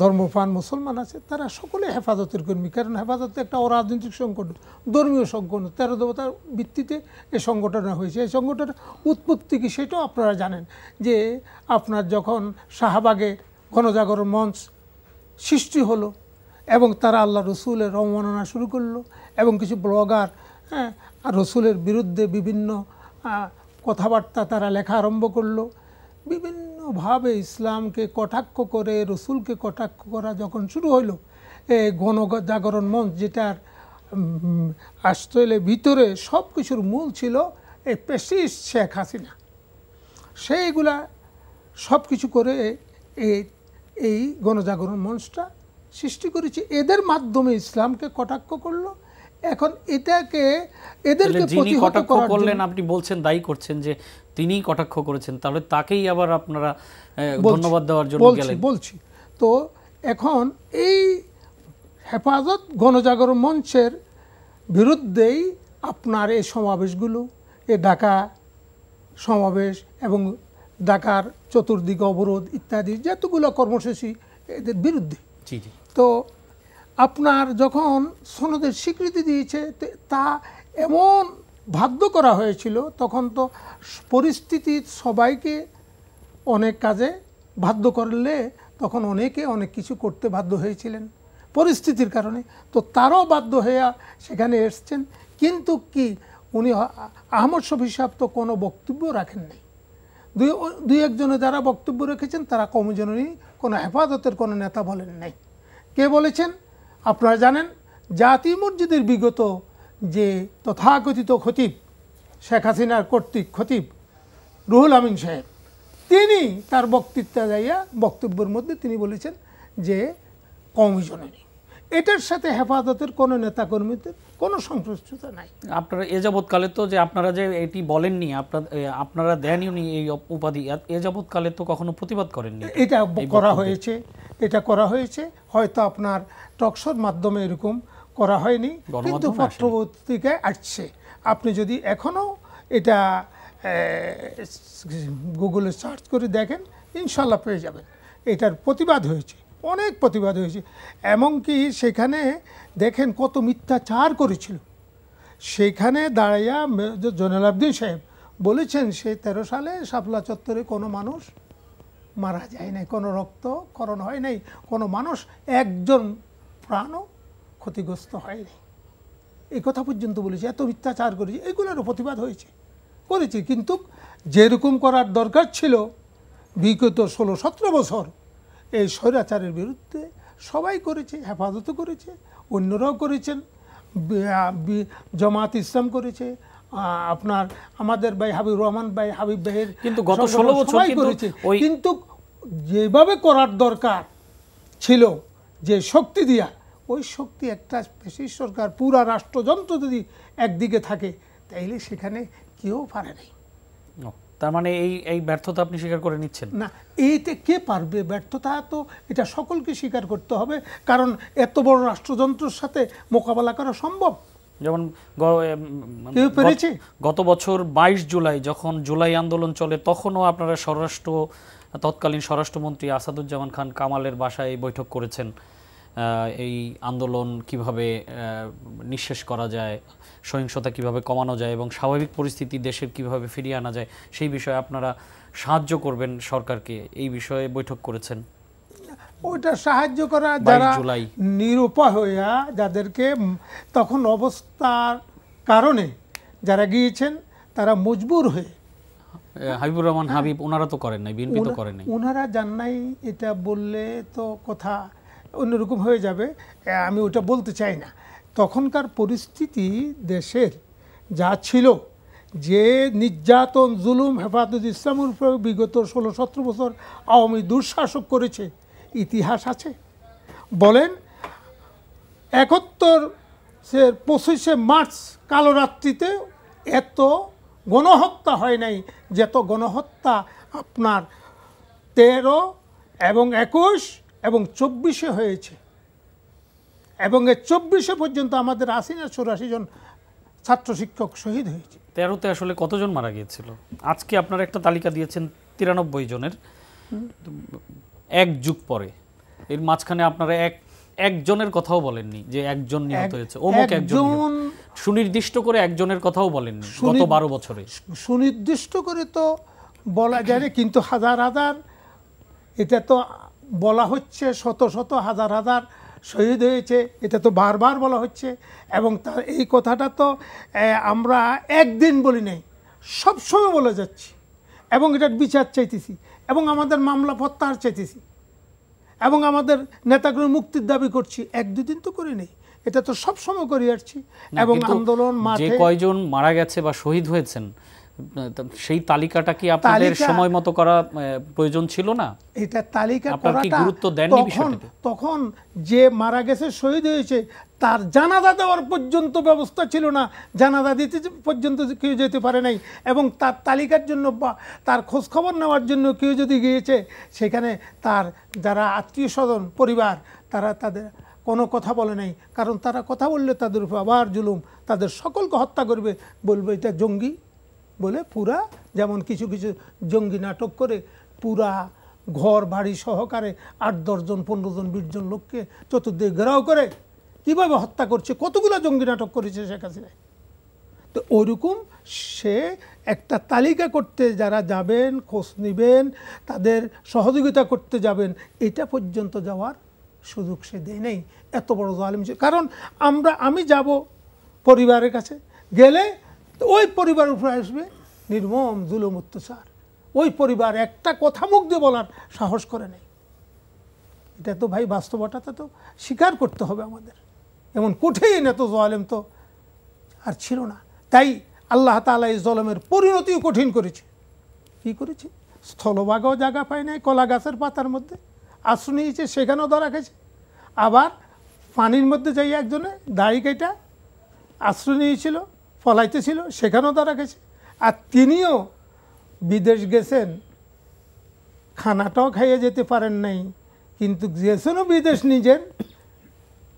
ধর্মপ্রাণ মুসলমান আছে, তারা সকলে হেফাজতের কর্মী। কারণ হেফাজত একটা অরাজনৈতিক সংগঠন, ধর্মীয় সংগঠন, 13 দেবতার ভিত্তিতে এই সংগঠনটা হয়েছে। এই সংগঠনের উৎপত্তি কি সেটাও আপনারা জানেন, যে আপনার যখন শাহবাগে গণজাগরণ মঞ্চ সৃষ্টি হলো এবং তারা আল্লাহ রসুলের অবমাননা শুরু করলো, এবং কিছু ব্লগার রসুলের বিরুদ্ধে বিভিন্ন কথাবার্তা তারা লেখা আরম্ভ করলো, বিভিন্নভাবে ইসলামকে কটাক্ষ করে রসুলকে কটাক্ষ করা যখন শুরু হইল, গণজাগরণ মঞ্চ যেটার আসলে ভিতরে সব কিছুর মূল ছিল এই পেশিস্ট শেখ হাসিনা। সেইগুলা সব কিছু করে এই গণজাগরণ মঞ্চটা সৃষ্টি করেছে, এদের মাধ্যমে ইসলামকে কটাক্ষ করলো। এখন এটাকে এদেরকে যিনি প্রতিহত কটাক্ষ করার করলেন জন্য আপনি বলছেন, দায়ী করছেন যে তিনিই কটাক্ষ করেছেন, তাহলে তাকেই আবার আপনারা বলছি, ধন্যবাদ দেওয়ার জন্য গেলেন। বলছি তো এখন এই হেফাজত গণজাগরণ মঞ্চের বিরুদ্ধেই আপনার এই সমাবেশগুলো, এই ঢাকা সমাবেশ এবং ঢাকার চতুর্দিকে অবরোধ ইত্যাদি যতগুলো কর্মসূচি এদের বিরুদ্ধে। জি জি। তো আপনার যখন সনদের স্বীকৃতি দিয়েছে তা এমন বাধ্য করা হয়েছিল, তখন তো পরিস্থিতি সবাইকে অনেক কাজে বাধ্য করলে তখন অনেকে অনেক কিছু করতে বাধ্য হয়েছিলেন পরিস্থিতির কারণে। তো তারাও বাধ্য হয়ে সেখানে এসছেন, কিন্তু কি উনি আহমদ শফি সাহেব তো কোনো বক্তব্য রাখেন নাই। দুই একজনে যারা বক্তব্য রেখেছেন তারা কমিশনেরই কোনো হেফাজতের কোনো নেতা বলেন নাই। কে বলেছেন আপনারা জানেন, জাতীয় মসজিদের বিগত যে তথাকথিত খতিব, শেখ হাসিনার কর্তৃক খতিব রুহুল আমিন সাহেব, তিনি তার বক্তৃতা যাইয়া বক্তব্যের মধ্যে তিনি বলেছেন যে কমিশনেরই, এটার সাথে হেফাজতের কোনো নেতাকর্মীদের কোনো সংশ্লিষ্টতা নাই। আপনারা এ যাবৎকালে তো যে আপনারা যে এটি বলেননি, আপনারা দেননি এই উপাধি, এ যাবৎকালে তো কখনো প্রতিবাদ করেননি। এটা করা হয়েছে হয়তো আপনার টকশোর মাধ্যমে এরকম করা হয়নি, কিন্তু পত্রপত্রিকায় আসছে। আপনি যদি এখনও এটা গুগলে সার্চ করে দেখেন ইনশাল্লাহ পেয়ে যাবেন। এটার প্রতিবাদ হয়েছে, অনেক প্রতিবাদ হয়েছে। এমনকি সেখানে দেখেন কত মিথ্যাচার করেছিল। সেখানে দাঁড়াইয়া জয়নুল আবেদিন সাহেব বলেছেন সে 13 সালে শাপলা চত্বরে কোনো মানুষ মারা যায় নাই, কোনো রক্তক্ষরণ হয় নাই, কোনো মানুষ একজন প্রাণও ক্ষতিগ্রস্ত হয়নি, এই কথা পর্যন্ত বলেছে। এত মিথ্যাচার করেছে, এগুলোরও প্রতিবাদ করেছে। কিন্তু যেরকম করার দরকার ছিল বিগত 16-17 বছর এই স্বৈরাচারের বিরুদ্ধে সবাই করেছে, হেফাজতও করেছে, অন্যরাও করেছেন, জামাত ইসলাম করেছে, আপনার আমাদের ভাই হাবিব রহমান ভাই, হাবিব ভাইয়ের, কিন্তু গত 16 বছর করেছে। কিন্তু যেভাবে করার দরকার ছিল, যে শক্তি দিয়া, ওই শক্তি একটা ফ্যাসিস্ট সরকার পুরা রাষ্ট্রযন্ত্র যদি একদিকে থাকে তাইলে সেখানে কেউ পারে নাই। তার মানে এই ব্যর্থতা আপনি স্বীকার করে নিচ্ছেন না? এইতে কে পারবে? ব্যর্থতা তো এটা সকলকে স্বীকার করতে হবে, কারণ এত বড় রাষ্ট্রযন্ত্রের সাথে মোকাবেলা করা সম্ভব। যেমন কেউ পেরেছে? গত বছর 22 জুলাই যখন জুলাই আন্দোলন চলে, তখনও আপনারা তৎকালীন স্বরাষ্ট্রমন্ত্রী আসাদুজ্জামান খান কামালের বাসায় বৈঠক করেছেন। এই আন্দোলন কিভাবে নিঃশেষ করা যায়, সহিংসতা কিভাবে কমানো যায় এবং স্বাভাবিক পরিস্থিতি দেশের কিভাবে ফিরিয়ে আনা যায়, সেই বিষয়ে আপনারা সাহায্য করবেন সরকারকে, এই বিষয়ে বৈঠক করেছেন। ওইটা সাহায্য করা যারা জুলাই নিরুপায় হইয়া, যাদেরকে তখন অবস্থার কারণে যারা গিয়েছেন তারা মজবুর হয়ে, হাবিবুর রহমান হাবিব ওনারা তো করেন নাই, বিএনপি তো করেন নাই, ওনারা জান নাই, এটা বললে তো কথা অন্যরকম হয়ে যাবে, আমি ওটা বলতে চাই না। তখনকার পরিস্থিতি দেশের যা ছিল, যে নির্যাতন জুলুম হেফাজত ইসলামের উপরে বিগত 16-17 বছর আওয়ামী দুঃশাসক করেছে, ইতিহাস আছে। বলেন 25 মার্চ কালরাত্রিতে এত গণহত্যা হয় নাই যত গণহত্যা আপনার 13 এবং 21 এবং 24 হয়েছে। এবং এই 24 পর্যন্ত আমাদের 80-84 জন ছাত্র শিক্ষক শহীদ হয়েছে। 13তে আসলে কতজন মারা গিয়েছিল? আজকে আপনারা একটা তালিকা দিয়েছেন 93 জনের, এক যুগ পরে। এর মাঝখানে আপনারা একজনের কথাও বলেননি যে একজন নিহত হয়েছে, অমুক একজন, সুনির্দিষ্ট করে একজনের কথাও বলেননি গত 12 বছরে। সুনির্দিষ্ট করে তো বলা যায় না, কিন্তু হাজার হাজার, এটা তো বলা হচ্ছে, শত শত হাজার হাজার শহীদ হয়েছে, এটা তো বারবার বলা হচ্ছে। এবং তার এই কথাটা তো আমরা একদিন বলি নাই, সবসময় বলে যাচ্ছি, এবং এটার বিচার চাইতেছি, এবং আমাদের মামলা প্রত্যাহার চাইতেছি, এবং আমাদের নেতাগুলোর মুক্তির দাবি করছি। 1-2 দিন তো করি নেই, এটা তো সবসময় করে আসছি। না, এবং কিন্তু আন্দোলন যে মাঠে কয়জন মারা গেছে বা শহীদ হয়েছেন সেই তালিকাটা কি আপনাদের সময় মতো করা প্রয়োজন ছিল না? এটা তালিকা আপনারা কি করাটা গুরুত্ব দেননি তখন বিষয়টাতে? তখন যে মারা গেছে শহীদ হয়েছে তার জানাজা দেওয়ার পর্যন্ত ব্যবস্থা ছিল না, জানাজা দিতে পর্যন্ত কেউ যেতে পারে নাই, এবং তার তালিকার জন্য বা তার খোঁজ খবর নেওয়ার জন্য কেউ যদি গিয়েছে সেখানে তার যারা আত্মীয় স্বজন পরিবার তারা তাদের কোনো কথা বলে নাই, কারণ তারা কথা বললে তাদের উপর আবার জুলুম, তাদের সকলকে হত্যা করবে, বলবে এটা জঙ্গি বলে পুরা, যেমন কিছু কিছু জঙ্গি নাটক করে পুরা ঘর বাড়ি সহকারে 8-10 জন 15 জন 20 জন লোককে চতুর্দিকে ঘেরাও করে কিভাবে হত্যা করছে, কতগুলো জঙ্গি নাটক করেছে শেখ হাসিনা। তো ওইরকম সে একটা তালিকা করতে যারা যাবেন, খোঁজ নেবেন, তাদের সহযোগিতা করতে যাবেন, এটা পর্যন্ত যাওয়ার সুযোগ সে দেয় নেই। এত বড় জালিম। কারণ আমি যাব পরিবারের কাছে, গেলে ওই পরিবারের উপরে আসবে নির্মম জুলুম অত্যাচার, ওই পরিবার একটা কথা মুখ দিয়ে বলার সাহস করে নেই। এটা তো ভাই বাস্তবতাটা তো স্বীকার করতে হবে আমাদের। এমন কঠিন এত জালেম তো আর ছিল না। তাই আল্লাহ তাআলা এই জলমের পরিণতিও কঠিন করেছে। কি করেছে? স্থলভাগেও জায়গা পায় নাই, কলা গাছের পাতার মধ্যে আশ্রয় নিয়েছে, সেখানেও ধরা খেয়েছে। আবার পানির মধ্যে যাই একজনে দাড়ি কেটে আশ্রয় নিয়েছিল, ফলাইতেছিল, সেখানেও ধরা খেয়েছে। আর তিনিও বিদেশ গেছেন, খানাটাও খাইয়ে যেতে পারেন নাই, কিন্তু গেছেনও বিদেশ নিজের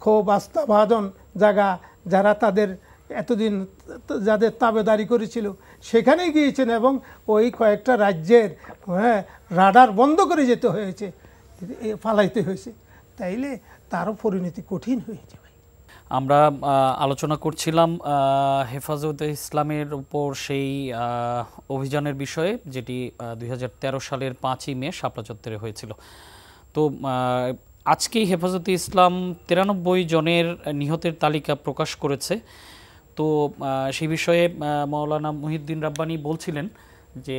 খুব আস্থাভাজন জায়গা, যারা তাদের এতদিন যাদের তাবেদারি করেছিল সেখানে গিয়েছেন, এবং ওই কয়েকটা রাজ্যের রাডার বন্ধ করে যেতে হয়েছে, ফালাইতে হয়েছে। তাইলে তারও পরিণতি কঠিন হয়েছে। আমরা আলোচনা করছিলাম হেফাজতে ইসলামের উপর সেই অভিযানের বিষয়ে, যেটি 2013 সালের 5ই মে শাপলা চত্বরে হয়েছিল। তো আজকেই হেফাজতে ইসলাম 93 জনের নিহতের তালিকা প্রকাশ করেছে। তো সেই বিষয়ে মাওলানা মুহিউদ্দিন রাব্বানী বলছিলেন যে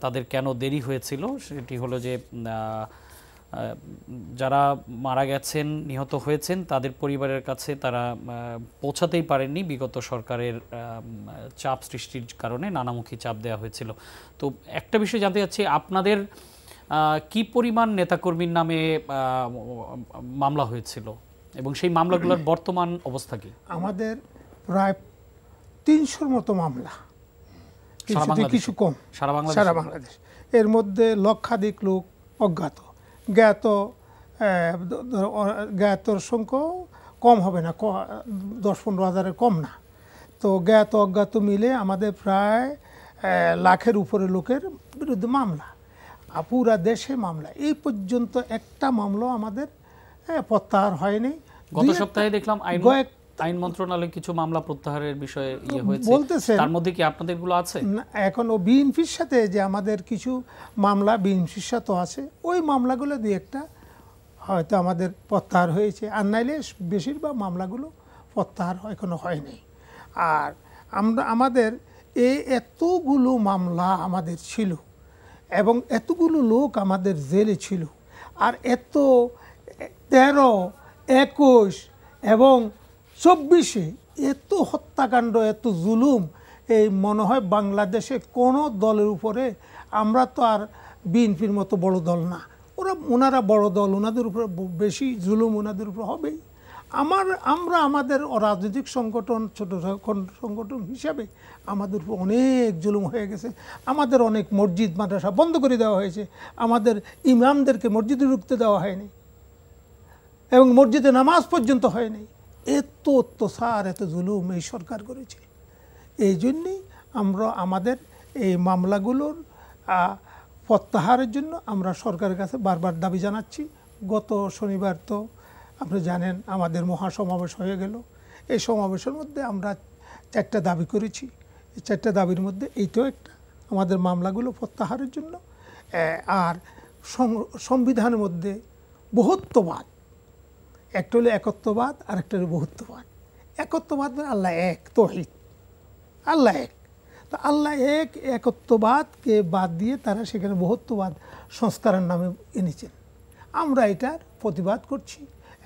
তাদের কেন দেরি হয়েছিল। সেটি হলো যে যারা মারা গেছেন, নিহত হয়েছেন, তাদের পরিবারের কাছে তারা পৌঁছাতেই পারেননি। বিগত সরকারের চাপ সৃষ্টির কারণে নানামুখী চাপ দেওয়া হয়েছিল। তো একটা বিষয় জানতে চাচ্ছি, আপনাদের কি পরিমাণ নেতাকর্মীর নামে মামলা হয়েছিল এবং সেই মামলাগুলোর বর্তমান অবস্থা কি? আমাদের প্রায় 300-র মতো মামলা, কিছু কম সারা বাংলাদেশ। এর মধ্যে লক্ষাধিক লোক অজ্ঞাত, জ্ঞাতর সংখ্যা কম হবে না, 10-15 হাজারের কম না। তো জ্ঞাত অজ্ঞাত মিলে আমাদের প্রায় লাখের উপরে লোকের বিরুদ্ধে মামলা, পুরা দেশে মামলা। এই পর্যন্ত একটা মামলা আমাদের প্রত্যাহার হয়নি। গত সপ্তাহে দেখলাম আইন মন্ত্রণালয় কিছু মামলা প্রত্যাহারের বিষয়ে বলতেছে, তার মধ্যে কি আপনাদেরগুলো আছে? এখন ও বিএনপির সাথে যে আমাদের কিছু মামলা বিএনপির সাথে আছে, ওই মামলাগুলো দিয়ে একটা হয়তো আমাদের প্রত্যাহার হয়েছে, আর নাইলে বেশিরভাগ মামলাগুলো প্রত্যাহার এখনো হয়নি। আর আমাদের এতগুলো মামলা আমাদের ছিল এবং এতগুলো লোক আমাদের জেলে ছিল, আর 13, 21 এবং 24-এ এত হত্যাকাণ্ড, এত জুলুম, এই মনে হয় বাংলাদেশে কোনো দলের উপরে, আমরা তো আর বিএনপির মতো বড় দল না, ওনারা বড় দল, ওনাদের উপরে বেশি জুলুম ওনাদের উপর হবেই। আমরা আমাদের রাজনৈতিক সংগঠন, ছোট সংগঠন হিসাবে আমাদের উপর অনেক জুলুম হয়ে গেছে। আমাদের অনেক মসজিদ মাদ্রাসা বন্ধ করে দেওয়া হয়েছে, আমাদের ইমামদেরকে মসজিদে ঢুকতে দেওয়া হয়নি এবং মসজিদে নামাজ পর্যন্ত হয়নি। এত অত্যাচার, এত জুলুম এই সরকার করেছে। এই জন্যেই আমরা আমাদের এই মামলাগুলোর প্রত্যাহারের জন্য আমরা সরকারের কাছে বারবার দাবি জানাচ্ছি। গত শনিবার তো আপনি জানেন আমাদের মহাসমাবেশ হয়ে গেল। এই সমাবেশের মধ্যে আমরা 4টা দাবি করেছি। এই 4টা দাবির মধ্যে এইটাও একটা, আমাদের মামলাগুলো প্রত্যাহারের জন্য। আর সংবিধানের মধ্যে বহুত্ববাদ, একটা হলো একত্ববাদ আর একটা হলো বহুত্ববাদ। একত্ববাদ মানে আল্লাহ এক, তৌহিদ, আল্লাহ এক। তো আল্লাহ এক, একত্ববাদকে বাদ দিয়ে তারা সেখানে বহুত্ববাদ সংস্কারের নামে এনেছেন। আমরা এটার প্রতিবাদ করছি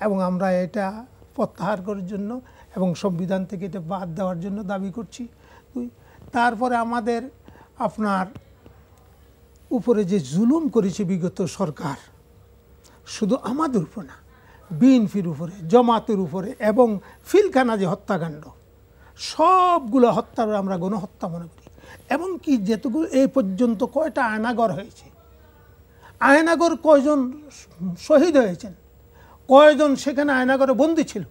এবং আমরা এটা প্রত্যাহার করার জন্য এবং সংবিধান থেকে এটা বাদ দেওয়ার জন্য দাবি করছি। তারপরে আমাদের আপনার উপরে যে জুলুম করেছে বিগত সরকার, শুধু আমাদের উপর না, বিএনপির উপরে, জামাতের উপরে এবং ফিলখানা যে হত্যাকাণ্ড, সবগুলো হত্যার আমরা গণহত্যা মনে করি। এবং কি যেটুকু এই পর্যন্ত কয়টা আয়নাগর হয়েছে, আয়নাগর কয়জন শহীদ হয়েছেন, কয়জন সেখানে আয়নাগরে বন্দী ছিল,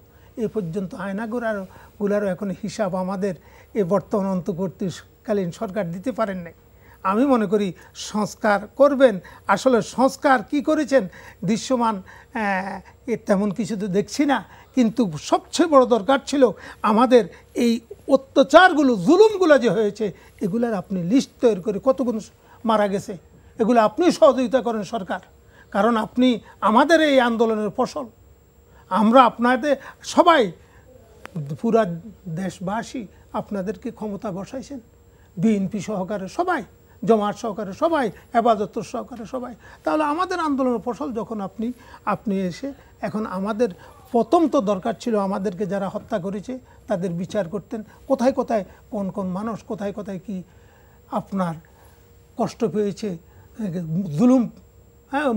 এ পর্যন্ত আয়নাগর আর গুলারও এখন হিসাব আমাদের এই বর্তমান অন্তর্বর্তীকালীন সরকার দিতে পারেন নাই। আমি মনে করি সংস্কার করবেন। আসলে সংস্কার কি করেছেন দৃশ্যমান তেমন কিছু তো দেখছি না, কিন্তু সবচেয়ে বড় দরকার ছিল আমাদের এই অত্যাচারগুলো, জুলুমগুলো যে হয়েছে, এগুলার আপনি লিস্ট তৈরি করে কতগুলো মারা গেছে, এগুলো আপনি সহযোগিতা করেন সরকার, কারণ আপনি আমাদের এই আন্দোলনের ফসল। আমরা আপনাদের সবাই, পুরা দেশবাসী আপনাদেরকে ক্ষমতা বসাইছেন, বিএনপি সহকারে সবাই, জামাত সহকারে সবাই, হেফাজত সহকারে সবাই। তাহলে আমাদের আন্দোলনের ফসল যখন আপনি এসে, এখন আমাদের প্রথম তো দরকার ছিল আমাদেরকে যারা হত্যা করেছে তাদের বিচার করতেন, কোথায় কোথায় কোন কোন মানুষ কোথায় কোথায় কি আপনার কষ্ট পেয়েছে, জুলুম,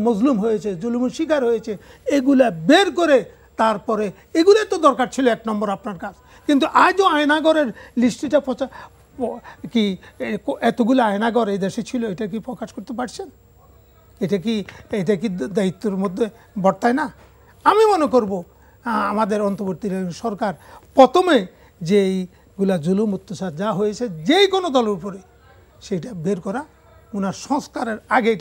মজলুম হয়েছে, জুলুমের শিকার হয়েছে, এগুলা বের করে তারপরে এগুলো তো দরকার ছিল এক নম্বর আপনার কাজ। কিন্তু আজও আয়নাগরের লিস্টটা কি এতগুলো আয়নাগর এই দেশে ছিল, এটা কি প্রকাশ করতে পারছেন? এটা কি দায়িত্বের মধ্যে বর্তায় না? আমি মনে করব আমাদের অন্তর্বর্তী সরকার প্রথমে যেইগুলা জুলুম অত্যাচার যা হয়েছে যেই কোনো দলের উপরে, সেইটা বের করা, উনার সংস্কারের আগে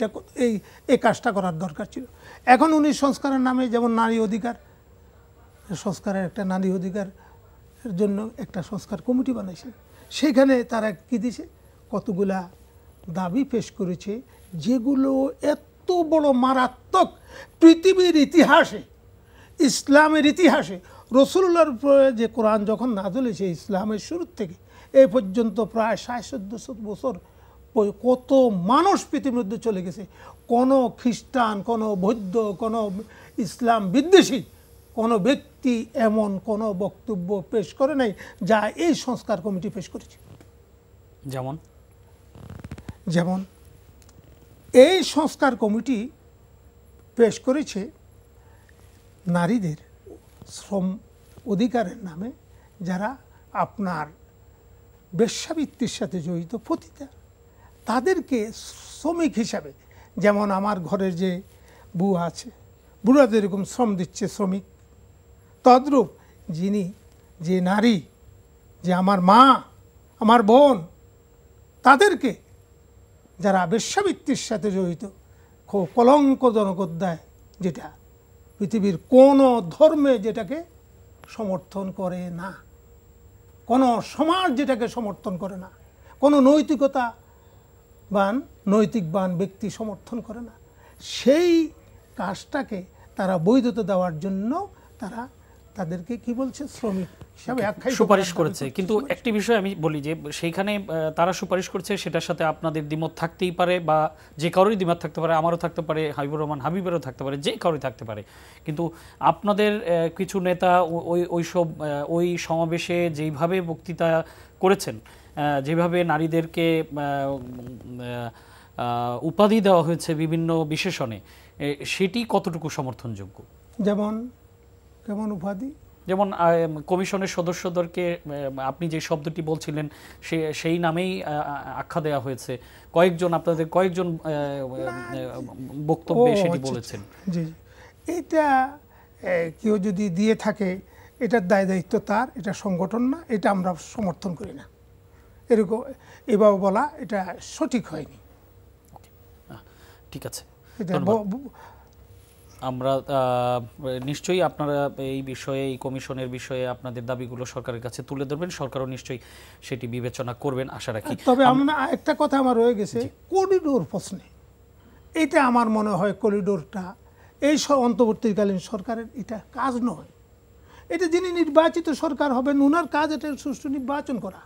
এই কাজটা করার দরকার ছিল। এখন উনি সংস্কারের নামে যেমন নারী অধিকার সংস্কারের একটা নারী অধিকার জন্য একটা সংস্কার কমিটি বানাইছে, সেখানে তারা কি দিছে, কতগুলা দাবি পেশ করেছে যেগুলো এত বড় মারাত্মক, পৃথিবীর ইতিহাসে, ইসলামের ইতিহাসে রাসূলুল্লাহর যে কোরআন যখন নাযিল হয়েছে ইসলামের শুরু থেকে এই পর্যন্ত প্রায় ৬০-৭০ বছর কত মানুষ পৃথিবীর মধ্যে চলে গেছে, কোনো খ্রিস্টান, কোনো বৌদ্ধ, কোনো ইসলাম বিদ্বেষী কোনো ব্যক্তি এমন কোনো বক্তব্য পেশ করে নাই যা এই সংস্কার কমিটি পেশ করেছে। যেমন এই সংস্কার কমিটি পেশ করেছে নারীদের শ্রম অধিকারের নামে যারা আপনার বেশ্যাবৃত্তির সাথে জড়িত পতিতা, তাদেরকে শ্রমিক হিসাবে, যেমন আমার ঘরের যে বুয়া আছে, বুড়া যেরকম শ্রম দিচ্ছে শ্রমিক, তদ্রূপ যে নারী, যে আমার মা, আমার বোন, তাদেরকে যারা বেশ্যাবৃত্তির সাথে জড়িত, কলঙ্কজনক অধ্যায়, যেটা পৃথিবীর কোনো ধর্মে যেটাকে সমর্থন করে না, কোনো সমাজ যেটাকে সমর্থন করে না, কোনো নৈতিকবান ব্যক্তি সমর্থন করে না, সেই কাজটাকে তারা বৈধতা দেওয়ার জন্য তাদেরকে কি বলছে, শ্রমিক হিসাবে সুপারিশ করেছে। কিন্তু একটি বিষয় আমি বলি যে সেইখানে তারা সুপারিশ করছে, সেটার সাথে আপনাদের দ্বিমত থাকতেই পারে, বা যে কারোরই দ্বিমত থাকতে পারে, আমারও থাকতে পারে, হাবিবুর রহমান হাবিবেরও থাকতে পারে, যে কারোরই থাকতে পারে। কিন্তু আপনাদের কিছু নেতা ওই সমাবেশে যেইভাবে বক্তৃতা করেছেন, যেভাবে নারীদেরকে উপাধি দেওয়া হয়েছে বিভিন্ন বিশেষণে, সেটি কতটুকু সমর্থনযোগ্য? যেমন উপাধি, যেমন কমিশনের সদস্যদেরকে আপনি যে শব্দটি বলছিলেন সেই নামেই আখ্যা দেওয়া হয়েছে, আপনাদের কয়েকজন বক্তব্যে সেটি বলেছেন। জি, এটা কেউ যদি দিয়ে থাকে এটার দায়িত্ব তার, এটা সংগঠন না, এটা আমরা সমর্থন করি না, এরকম এভাবে বলা এটা সঠিক হয়নি। ঠিক আছে, আমরা নিশ্চয়ই আপনারা এই বিষয়ে, এই কমিশনের বিষয়ে আপনাদের দাবিগুলো সরকারের কাছে তুলে ধরবেন, সরকারও নিশ্চয়ই সেটি বিবেচনা করবেন আশা রাখি। তবে একটা কথা আমার রয়ে গেছে, করিডোর প্রশ্নে, এটা আমার মনে হয় করিডোরটা এই অন্তর্বর্তীকালীন সরকারের এটা কাজ নয়। এটা যিনি নির্বাচিত সরকার হবেন ওনার কাজ এটা সুষ্ঠু নির্বাচন করা।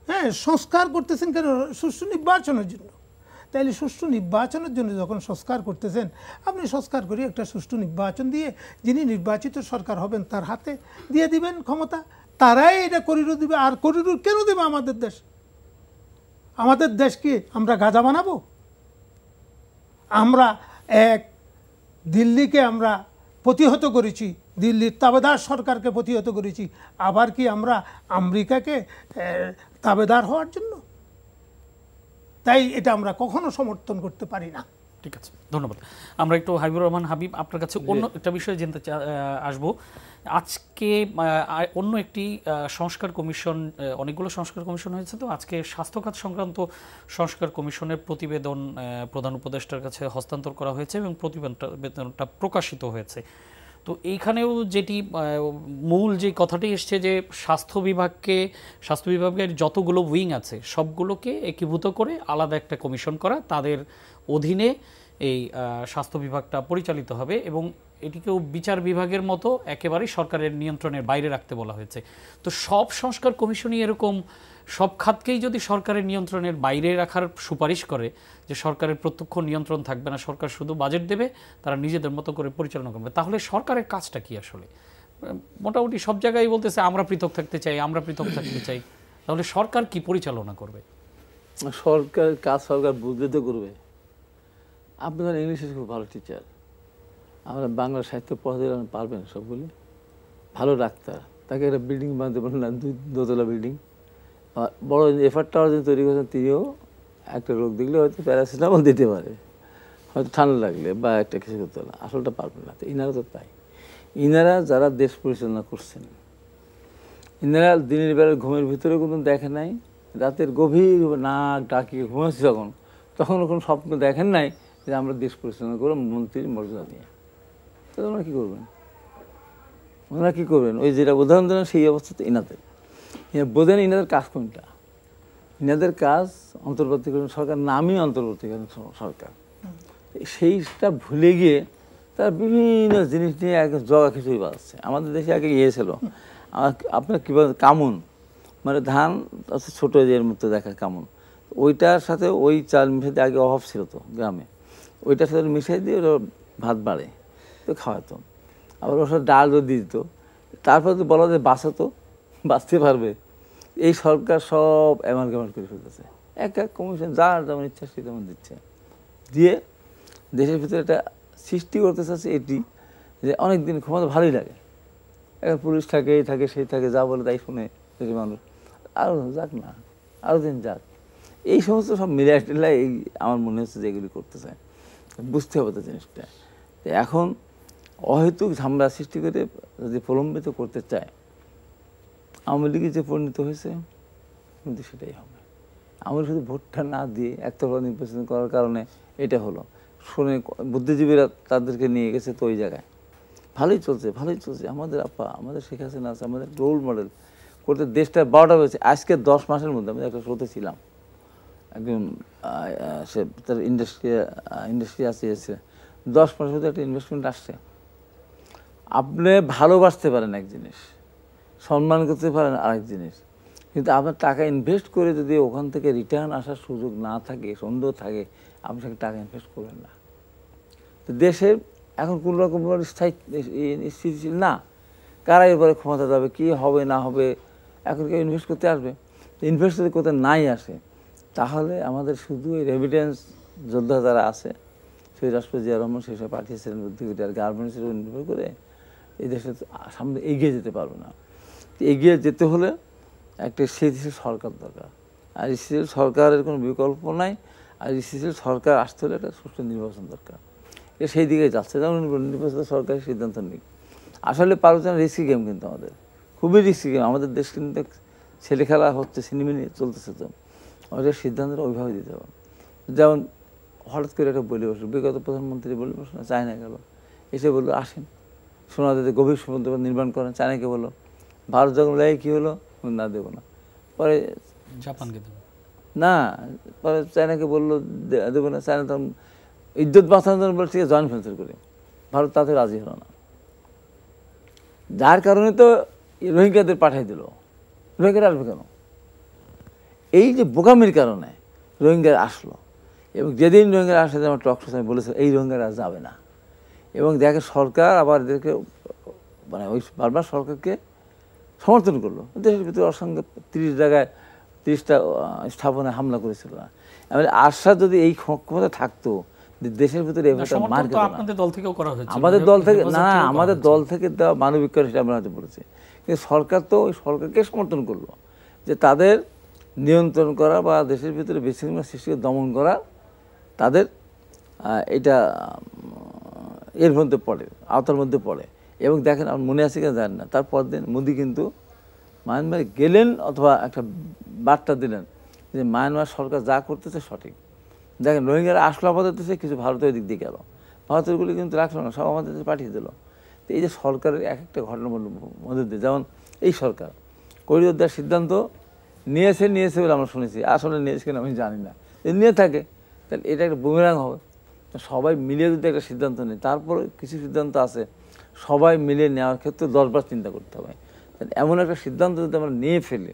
হ্যাঁ, সংস্কার করতেছেন কেন? সুষ্ঠু নির্বাচনের জন্য। তো তাইলে সুষ্ঠু নির্বাচনের জন্য যখন সংস্কার করতেছেন, আপনি সংস্কার করে একটা সুষ্ঠু নির্বাচন দিয়ে যিনি নির্বাচিত সরকার হবেন তার হাতে দিয়ে দিবেন ক্ষমতা, তারাই এটা করিডোর দিবে। আর করিডোর কেন দেবে আমাদের দেশ? আমাদের দেশকে আমরা গাজা বানাবো? আমরা এক দিল্লিকে আমরা প্রতিহত করেছি, দিল্লির তাবেদার সরকারকে প্রতিহত করেছি, আবার কি আমরা আমেরিকাকে তাবেদার হওয়ার জন্য? তাই এটা আমরা কখনো সমর্থন করতে পারি না। ঠিক আছে, ধন্যবাদ। আমরা একটু হাবিবুর রহমান হাবিব, আপনার কাছে অন্য একটা বিষয়ে জানতে আসবো। আজকে অন্য একটি সংস্কার কমিশন, অনেকগুলো সংস্কার কমিশন হয়েছে, তো আজকে স্বাস্থ্য খাত সংক্রান্ত সংস্কার কমিশনের প্রতিবেদন প্রধান উপদেষ্টার কাছে হস্তান্তর করা হয়েছে এবং প্রতিবেদনটা প্রকাশিত হয়েছে। তো এইখানেও যেটি মূল যে কথাটি এসছে যে স্বাস্থ্য বিভাগের যতগুলো উইং আছে সবগুলোকে একীভূত করে আলাদা একটা কমিশন করা, তাদের অধীনে এই স্বাস্থ্য বিভাগটা পরিচালিত হবে এবং এটিকেও বিচার বিভাগের মতো একেবারেই সরকারের নিয়ন্ত্রণের বাইরে রাখতে বলা হয়েছে। তো সব সংস্কার কমিশনই এরকম সব খাতকেই যদি সরকারের নিয়ন্ত্রণের বাইরে রাখার সুপারিশ করে, যে সরকারের প্রত্যক্ষ নিয়ন্ত্রণ থাকবে না, সরকার শুধু বাজেট দেবে, তারা নিজেদের মতো করে পরিচালনা করবে, তাহলে সরকারের কাজটা কি আসলে? মোটামুটি সব জায়গায় বলতেছে আমরা পৃথক থাকতে চাই, আমরা পৃথক থাকতে চাই, তাহলে সরকার কি পরিচালনা করবে? সরকার কাজ সরকার বুঝলে তো করবে। আপনি ধরেন ইংলিশে খুব ভালো টিচার, আমরা বাংলা সাহিত্য পড়াতে পারবেন সবগুলি? ভালো ডাক্তার, তাকে একটা বিল্ডিং বানাতে পারেন না, 2 দোতলা বিল্ডিং। বড় এফার্ট টাওয়ার যিনি তৈরি করেছেন তিনিও একটা রোগ দেখলে হয়তো প্যারাসিটামল দিতে পারে, হয়তো ঠান্ডা লাগলে বা একটা কিছু করতে পারে, আসলটা পারবে না। তো ইনারা তো তাই, ইনারা যারা দেশ পরিচালনা করছেন, ইনারা দিনের বেলা ঘুমের ভিতরে কোনো দেখে নাই, রাতের গভীর নাক ডাকিয়ে ঘুমাচ্ছি তখন কোনো স্বপ্ন দেখেন নাই যে আমরা দেশ পরিচালনা করবো মন্ত্রীর মর্যাদা নিয়ে। তো ওনারা কী করবেন? ওনারা কী করবেন? ওই যেটা উদাহরণ দিলেন সেই অবস্থাতে ইনাদের বোঝেন ইনাদের কাজ কোনটা। ইনাদের কাজ অন্তর্বর্তীকালীন সরকার, নামই অন্তর্বর্তীকালীন সরকার, সেইটা ভুলে গিয়ে তারা বিভিন্ন জিনিস নিয়ে এক জগা খিচুড়ি বাজাচ্ছে। আমাদের দেশে আগে ছিল আপনার কী বলে কামুন, মানে ধান ছোটো এর মধ্যে দেখা কামুন, ওইটার সাথে ওই চাল মিশাইতে আগে অভাব ছিল তো গ্রামে, ওইটার সাথে মিশাই দিয়ে ওরা ভাত বাড়ে তো খাওয়াতো, আবার ওর সাথে ডালও দিয়ে দিত। তারপরে তো বলা যায় বাঁচতে পারবে। এই সরকার সব অ্যামালগামেট করে ফেলতেছে, এক কমিশন যার যেমন ইচ্ছা সে তেমন দিচ্ছে, দিয়ে দেশের ভিতরে একটা সৃষ্টি করতে চাচ্ছে এটি যে অনেক দিন ক্ষমতা ভালোই লাগে, এখন পুলিশ থাকে এই থাকে সেই থাকে, যা বলে তাই শুনে দেশের মানুষ, আরও যাক না, আরও দিন যাক, এই সমস্ত সব মিলাই টিলাই এই আমার মনে হচ্ছে যে এগুলি করতে চায়। বুঝতে হবে তো জিনিসটা। তো এখন অহেতুক ঝামেলা সৃষ্টি করে যদি প্রলম্বিত করতে চায়, আওয়ামী লীগে যে পরিণত হয়েছে কিন্তু সেটাই হবে। আমরা শুধু ভোটটা না দিয়ে একতরফা নির্বাচন করার কারণে এটা হলো, শুনে বুদ্ধিজীবীরা তাদেরকে নিয়ে গেছে তো ওই জায়গায়। ভালোই চলছে আমাদের আমাদের শেখ হাসিনা আছে, আমাদের রোল মডেল করতে দেশটা 12টা হয়েছে। আজকে 10 মাসের মধ্যে আমি একটা শোতে ছিলাম, একজন সে তার ইন্ডাস্ট্রি আছে, 10 মাসের মধ্যে একটা ইনভেস্টমেন্ট আসছে। আপনি ভালোবাসতে পারেন এক জিনিস, সম্মান করতে পারেন আরেক জিনিস, কিন্তু আপনার টাকা ইনভেস্ট করে যদি ওখান থেকে রিটার্ন আসার সুযোগ না থাকে, সন্দেহ থাকে, আপনি সেখানে টাকা ইনভেস্ট করবেন না। তো দেশের এখন কোনো রকম স্থিতিশীল না, কারা এবারে ক্ষমতা যাবে, কী হবে না হবে, এখন কেউ ইনভেস্ট করতে আসবে। ইনভেস্ট যদি করতে নাই আসে, তাহলে আমাদের শুধু এই রেমিটেন্স যোদ্ধা যারা আছে, সেই রাষ্ট্রপতি জিয়া রহমান সেসব পাঠিয়েছিলেন বুদ্ধিজীবী আর গার্মেন্টসের উপর নির্ভর করে এই দেশে সামনে এগিয়ে যেতে পারবে না। এগিয়ে যেতে হলে একটা স্থিতিশীল সরকার দরকার, আর স্থিতিশীল সরকারের কোনো বিকল্প নাই। আর স্থিতিশীল সরকার আসতে হলে একটা সুষ্ঠু নির্বাচন দরকার, এটা সেই দিকে যাচ্ছে। যেমন নির্বাচন সরকারের সিদ্ধান্ত নিক, আসলে পারছেন রিস্কি গেম, কিন্তু আমাদের খুবই রিস্কি গেম। আমাদের দেশ কিন্তু ছেলে খেলা হচ্ছে, সিনেমা নিয়ে চলতেছে, তো আমাদের সিদ্ধান্তটা ওইভাবে দিতে হবে। যেমন হঠাৎ করে একটা বলে বসলো, বিগত প্রধানমন্ত্রী বলে বসলো চায়না গেল, এসে বললো আসেন সোনাদিতে গভীর সমুদ্র নির্মাণ করেন, চায়নাকে বললো। ভারত যখন লাগে কী হলো, না দেবো না, পরে জাপানকে দেবো না, পরে চায়নাকে বললো দেবো না, চায়না তখন ইজ্জত বাঁচানোর জন্য বলে ঠিক আছে জয়েন্ট ভেঞ্চার করে, ভারত তাতে রাজি হলো না, যার কারণে তো রোহিঙ্গাদের পাঠাই দিল। রোহিঙ্গারা আসবে কেন? এই যে বোকামির কারণে রোহিঙ্গা আসলো। এবং যেদিন রোহিঙ্গারা আসে আমার টক শোতে আমি বলেছি এই রোহিঙ্গারা যাবে না। এবং দেখে সরকার আবার এদেরকে মানে ওই বারবার সরকারকে সমর্থন করলো। দেশের ভিতরে অসংখ্য 30 জায়গায় 30টা স্থাপনায় হামলা করেছিল না। এবার আশ্বাস যদি এই ক্ষমতা থাকতো দেশের ভিতরে এভাবে মার খেত না। আপনাদের দল থেকেও করা হয়েছে, আমাদের দল থেকে না, আমাদের দল থেকে দেওয়া মানবিক কারণ সেটা আমরা হয়তো বলেছি, কিন্তু সরকার তো ওই সরকারকে সমর্থন করলো যে তাদের নিয়ন্ত্রণ করা বা দেশের ভিতরে বিশৃঙ্খলা সৃষ্টিকে দমন করা তাদের এটা এর মধ্যে পড়ে, আওতার মধ্যে পড়ে। এবং দেখেন আমার মনে আছে কিনা জানেন না, তারপর দিন মোদি কিন্তু মায়ানমারে গেলেন অথবা একটা বার্তা দিলেন যে মায়ানমার সরকার যা করতেছে সঠিক। দেখেন রোহিঙ্গারা আসলো আমাদের দেশে, কিছু ভারতের দিক দিয়ে গেল, ভারতেরগুলি কিন্তু রাখলো না, সব আমাদের দেশে পাঠিয়ে দিল। তো এই যে সরকারের এক একটা ঘটনার মধ্যে দিয়ে, যেমন এই সরকার করিডোর দেওয়ার সিদ্ধান্ত নিয়েছে বলে আমরা শুনেছি, আসলে নিয়েছে কিনা আমি জানি না, নিয়ে থাকে তাহলে এটা একটা বুমেরাং হবে। সবাই মিলিয়ে যদি একটা সিদ্ধান্ত নেয়, তারপর কিছু সিদ্ধান্ত আছে সবাই মিলিয়ে নেওয়ার ক্ষেত্রে 10 বার চিন্তা করতে হবে। তাহলে এমন একটা সিদ্ধান্ত যদি আমরা নিয়ে ফেলি,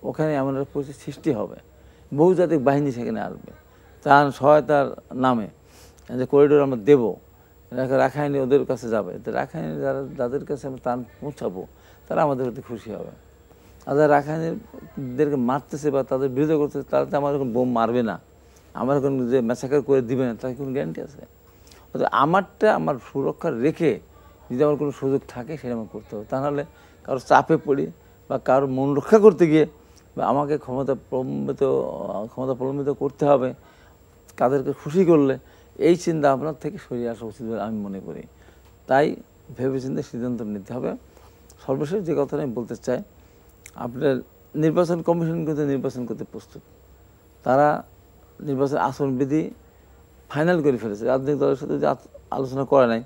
ওখানে এমন একটা পরিস্থিতি সৃষ্টি হবে, বহুজাতিক বাহিনী সেখানে আসবে তার সহায়তার নামে যে করিডোর আমরা দেবো, রাখাইনি ওদের কাছে যাবে, রাখাইনি যাদের কাছে আমরা ত্রাণ পৌঁছাবো তারা আমাদের প্রতি খুশি হবে। আর যারা রাখাইনিদেরকে মারতেছে বা তাদের বিরোধিতা করতেছে তারা তো আমার এখন বোম মারবে না, আমার এখন যে ম্যাসাকার করে দিবে না, তার কোনো গ্যারান্টি আছে? অর্থাৎ আমারটা আমার সুরক্ষা রেখে যদি আমার কোনো সুযোগ থাকে সেটা আমার করতে হবে। তা নাহলে কারোর চাপে পড়ি বা কারোর মন রক্ষা করতে গিয়ে বা আমাকে ক্ষমতা প্রলম্বিত করতে হবে, কাদেরকে খুশি করলে, এই চিন্তা আপনার থেকে সরিয়ে আসা উচিত বলে আমি মনে করি। তাই ভেবেচিন্তে সিদ্ধান্ত নিতে হবে। সর্বশেষ যে কথাটা আমি বলতে চাই, আপনার নির্বাচন কমিশন কিন্তু নির্বাচন করতে প্রস্তুত, তারা নির্বাচন আচরণবিধি ফাইনাল করে ফেলেছে, রাজনৈতিক দলের সাথে যে আলোচনা করে নাই।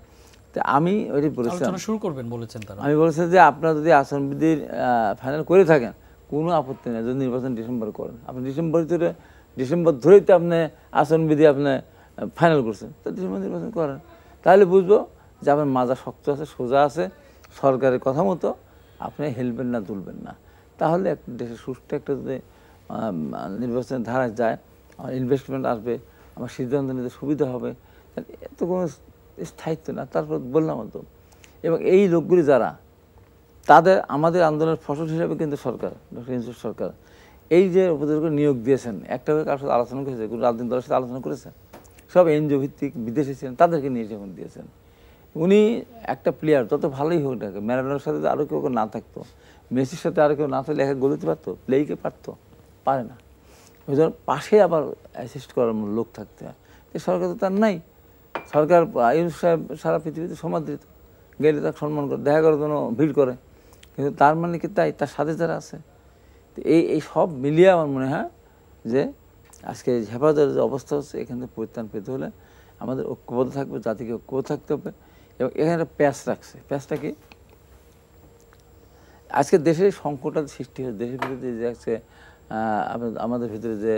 তো আমি ওইটাই বলেছিলাম, শুরু করবেন বলেছেন তারা, আমি বলেছিলাম যে আপনারা যদি আচরণবিধির ফাইনাল করে থাকেন কোনো আপত্তি নেই যদি নির্বাচন ডিসেম্বর করেন। আপনি ডিসেম্বর ধরেই তো আপনি আচরণবিধি আপনি ফাইনাল করছেন, তো ডিসেম্বর নির্বাচন করেন, তাহলে বুঝবো যে আপনার মাজা শক্ত আছে, সোজা আছে, সরকারের কথা মতো আপনি হেলবেন না, তুলবেন না। তাহলে একটা দেশের সুষ্ঠু একটা যদি নির্বাচনের ধারায় যায়, আমার ইনভেস্টমেন্ট আসবে, আমার সিদ্ধান্ত নিতে সুবিধা হবে, এত কোনো স্থায়িত্ব না। তারপর বললাম তো, এবং এই লোকগুলি যারা তাদের আমাদের আন্দোলনের ফসল হিসাবে কিন্তু সরকার, ডক্টর ইউনূস সরকার এই যে উপদেষ্টা নিয়োগ দিয়েছেন, একটা কারোর সাথে আলোচনা করেছে, কোনো রাজনৈতিক দলের সাথে আলোচনা করেছেন, সব এনজিও ভিত্তিক বিদেশে ছিলেন, তাদেরকে নিয়ে যখন দিয়েছেন। উনি একটা প্লেয়ার যত ভালোই হোক না, ম্যারাডোনার সাথে আরও কেউ না থাকতো, মেসির সাথে আরও কেউ না থাকলে একা গোল দিতে পারতো, প্লেইকে পারতো, পারে না। ওই জন্য পাশে আবার অ্যাসিস্ট করার লোক থাকতে হয়, সরকার তো তার নাই। সরকার ইউনূস সাহেব সারা পৃথিবীতে সমাদৃত, গেলে তাকে সম্মান করে, দেখা করার জন্য ভিড় করে, কিন্তু তার মানে কি তাই তার সাথে যারা আছে। তো এই সব মিলিয়ে আমার মনে হয় যে আজকে হেফাজতের যে অবস্থা হচ্ছে, এখান থেকে পরিত্রাণ পেতে হলে আমাদের ঐক্যবদ্ধ থাকবে, জাতিকে ঐক্যবদ্ধ থাকতে হবে। এবং এখানে একটা প্যাচ রাখছে, প্যাচটা কি আজকে দেশের সংকটটা সৃষ্টি হয়েছে, দেশের ভিতরে যে আজকে আমাদের ভিতরে যে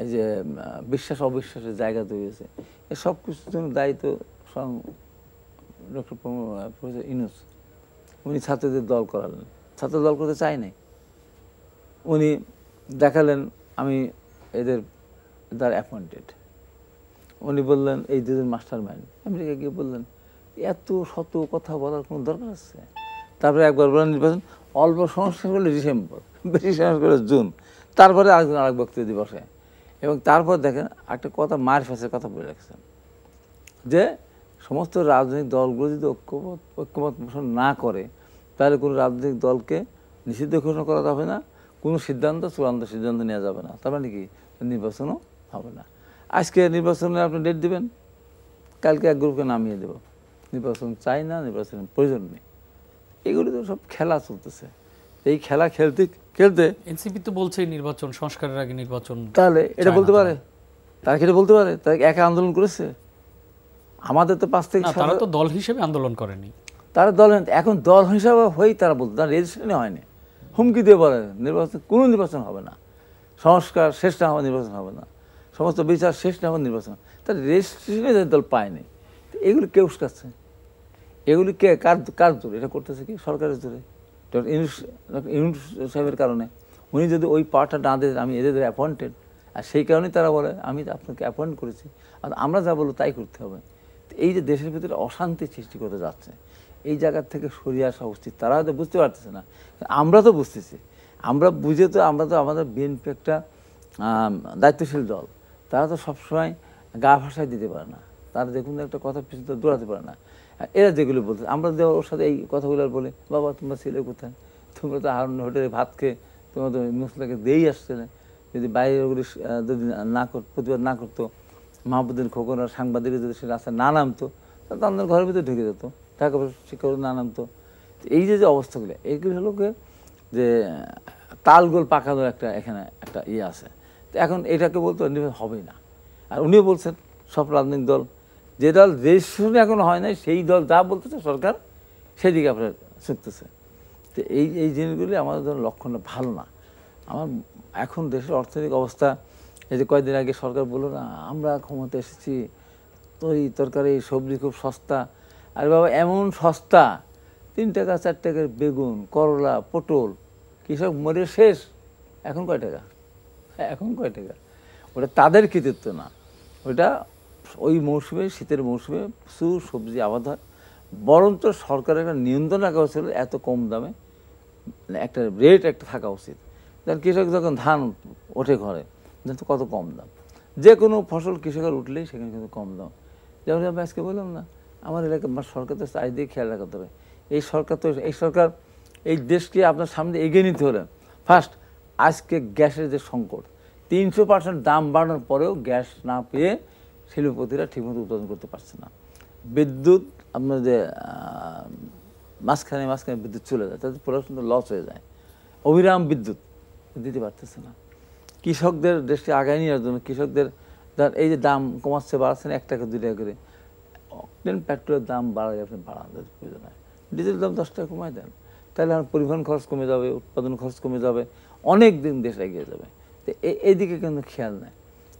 এই যে বিশ্বাস অবিশ্বাসের জায়গা তৈরি হয়েছে, এই সব কিছুর জন্য দায়িত্ব স্বয়ং ডক্টর প্রফেসর ইউনূস। উনি ছাত্রদের দল করালেন, ছাত্র দল করতে চাই নাই, উনি দেখালেন আমি এদের দ্বারা অ্যাপয়েন্টেড। উনি বললেন এই দুজন মাস্টার মাইন্ড, আমেরিকা গিয়ে বললেন এত শত কথা বলার কোনো দরকার আছে? তারপরে একবার বলেন নির্বাচন অল্প সংস্কার করলে ডিসেম্বর, বেশি সংস্কার করলে জুন, তারপরে আরেক বক্তব্য দিবসে। এবং তারপর দেখেন একটা কথা মার ফেসের কথা বলে রাখছেন যে সমস্ত রাজনৈতিক দলগুলো যদি ঐক্যমত পোষণ না করে তাহলে কোনো রাজনৈতিক দলকে নিষিদ্ধ ঘোষণা করা যাবে না, কোনো চূড়ান্ত সিদ্ধান্ত নেওয়া যাবে না। তার মানে কি নির্বাচনও হবে না। আজকে নির্বাচনে আপনি ডেট দিবেন, কালকে এক গ্রুপকে নামিয়ে দেব, নির্বাচন চাই না, নির্বাচনের প্রয়োজন নেই। এগুলি তো সব খেলা চলতেছে। এই খেলা খেলতে খেলতে এনসিপি তো বলছে নির্বাচন সংস্কারের আগে নির্বাচন, তাহলে এটা বলতে পারে, তারা কি এটা বলতে পারে? তারা একা আন্দোলন করেছে? আমাদের তো 5 থেকে তারা তো দল হিসেবে আন্দোলন করেনি, তারা দল এখন দল হিসাবে হয়েই তারা বলতে, তারা রেজিস্ট্রেশনে হয়নি, হুমকি দিয়ে বলে নির্বাচন, কোনো নির্বাচন হবে না, সংস্কার শেষ না হওয়া নির্বাচন হবে না, সমস্ত বিচার শেষ না হওয়া নির্বাচন, তার রেজিস্ট্রেশনে দল পায়নি। এগুলি কে উস্কাচ্ছে? এগুলি কে কার জোরে এটা করতেছে? কি সরকারের জোরে, ডক্টর ইউনূস সাহেবের কারণে। উনি যদি ওই পাওয়ারটা না দেন আমি এদের অ্যাপয়েন্টেড, আর সেই কারণেই তারা বলে আমি আপনাকে অ্যাপয়েন্ট করেছি, আর আমরা যা বলবো তাই করতে হবে। তো এই যে দেশের ভিতরে অশান্তি সৃষ্টি করতে যাচ্ছে, এই জায়গার থেকে সরিয়ে আসা উচিত। তারা হয়তো বুঝতে পারতেছে না, আমরা তো বুঝতেছি। আমরা বুঝে তো আমরা তো আমাদের বিএনপি একটা দায়িত্বশীল দল, তারা তো সবসময় গা ভাষায় দিতে পারে না, তারা যে কোনো একটা কথা পিছনে দৌড়াতে পারে না। এরা যেগুলো বলতে, আমরা ওর সাথে এই কথাগুলো বলে, বাবা তোমরা ছেলে কোথায়, তোমরা তো হারুন হোটেলে ভাত খেয়ে তোমরা তো মশলাকে দিয়েই আসছে না, যদি বাইরে ওগুলি যদি না প্রতিবাদ না করতো, মাহবুদ্দিন খোকন আর সাংবাদিক যদি সে রাস্তায় না নামতো, তাহলে আমাদের ঘরের ভিতরে ঢুকে যেত, টাকা পয়সা শিক্ষক না নামতো। এই যে অবস্থাগুলো, এইগুলো হলো যে তালগোল পাকানোর একটা এখানে একটা ইয়ে আছে। তো এখন এটাকে বলতে হবেই না। আর উনিও বলছেন সব রাজনৈতিক দল, যে দল রেজিস্ট্রেশন এখনো হয় নাই, সেই দল যা বলতেছে সরকার সেদিকে আপনার ছুটতেছে। তো এই জিনিসগুলি আমাদের ধরুন লক্ষণটা ভালো না। আমার এখন দেশের অর্থনৈতিক অবস্থা, এই যে কয়েকদিন আগে সরকার বললো না আমরা ক্ষমতা এসেছি, তরকারি সবজি খুব সস্তা। আর বাবা এমন সস্তা, 3 টাকা 4 টাকার বেগুন, করলা, পটল, কৃষক মরে শেষ। এখন কয় টাকা? এখন কয় টাকা? ওটা তাদের কৃতিত্ব না, ওটা ওই মৌসুমে, শীতের মৌসুমে প্রচুর সবজি আবাদ হয়। বরঞ্চ সরকারের একটা নিয়ন্ত্রণ রাখা হয়েছিল, এত কম দামে একটা রেট একটা থাকা উচিত। কারণ কৃষক যখন ধান ওঠে ঘরে, তো কত কম দাম, যে কোনো ফসল কৃষকের উঠলেই সেখানে কিন্তু কম দাম। যেমন আমি আজকে বললাম না, আমার এলাকা আমার সরকার তো চারিদিকে খেয়াল রাখতে হবে। এই সরকার এই দেশকে আপনার সামনে এগিয়ে নিতে হলে ফার্স্ট, আজকে গ্যাসের যে সংকট, 300% দাম বাড়ানোর পরেও গ্যাস না পেয়ে শিল্পপতিরা ঠিকমতো উৎপাদন করতে পারছে না। বিদ্যুৎ আপনার যে মাঝখানে বিদ্যুৎ চলে যায়, তাদের পড়াশোনা লস হয়ে যায়, অবিরাম বিদ্যুৎ দিতে পারতেছে না। কৃষকদের দেশকে আগায় নেওয়ার জন্য কৃষকদের এই যে দাম কমাচ্ছে, বাড়াচ্ছে না 1 টাকা 2 টাকা করে, অকটেন পেট্রোলের দাম বাড়ায় আপনি বাড়ানোর প্রয়োজন হয়, ডিজেল দাম 10 টাকা কমায় দেন, তাহলে আমার পরিবহন খরচ কমে যাবে, উৎপাদন খরচ কমে যাবে, অনেক দিন দেশ এগিয়ে যাবে। তো এইদিকে কিন্তু খেয়াল নেয়।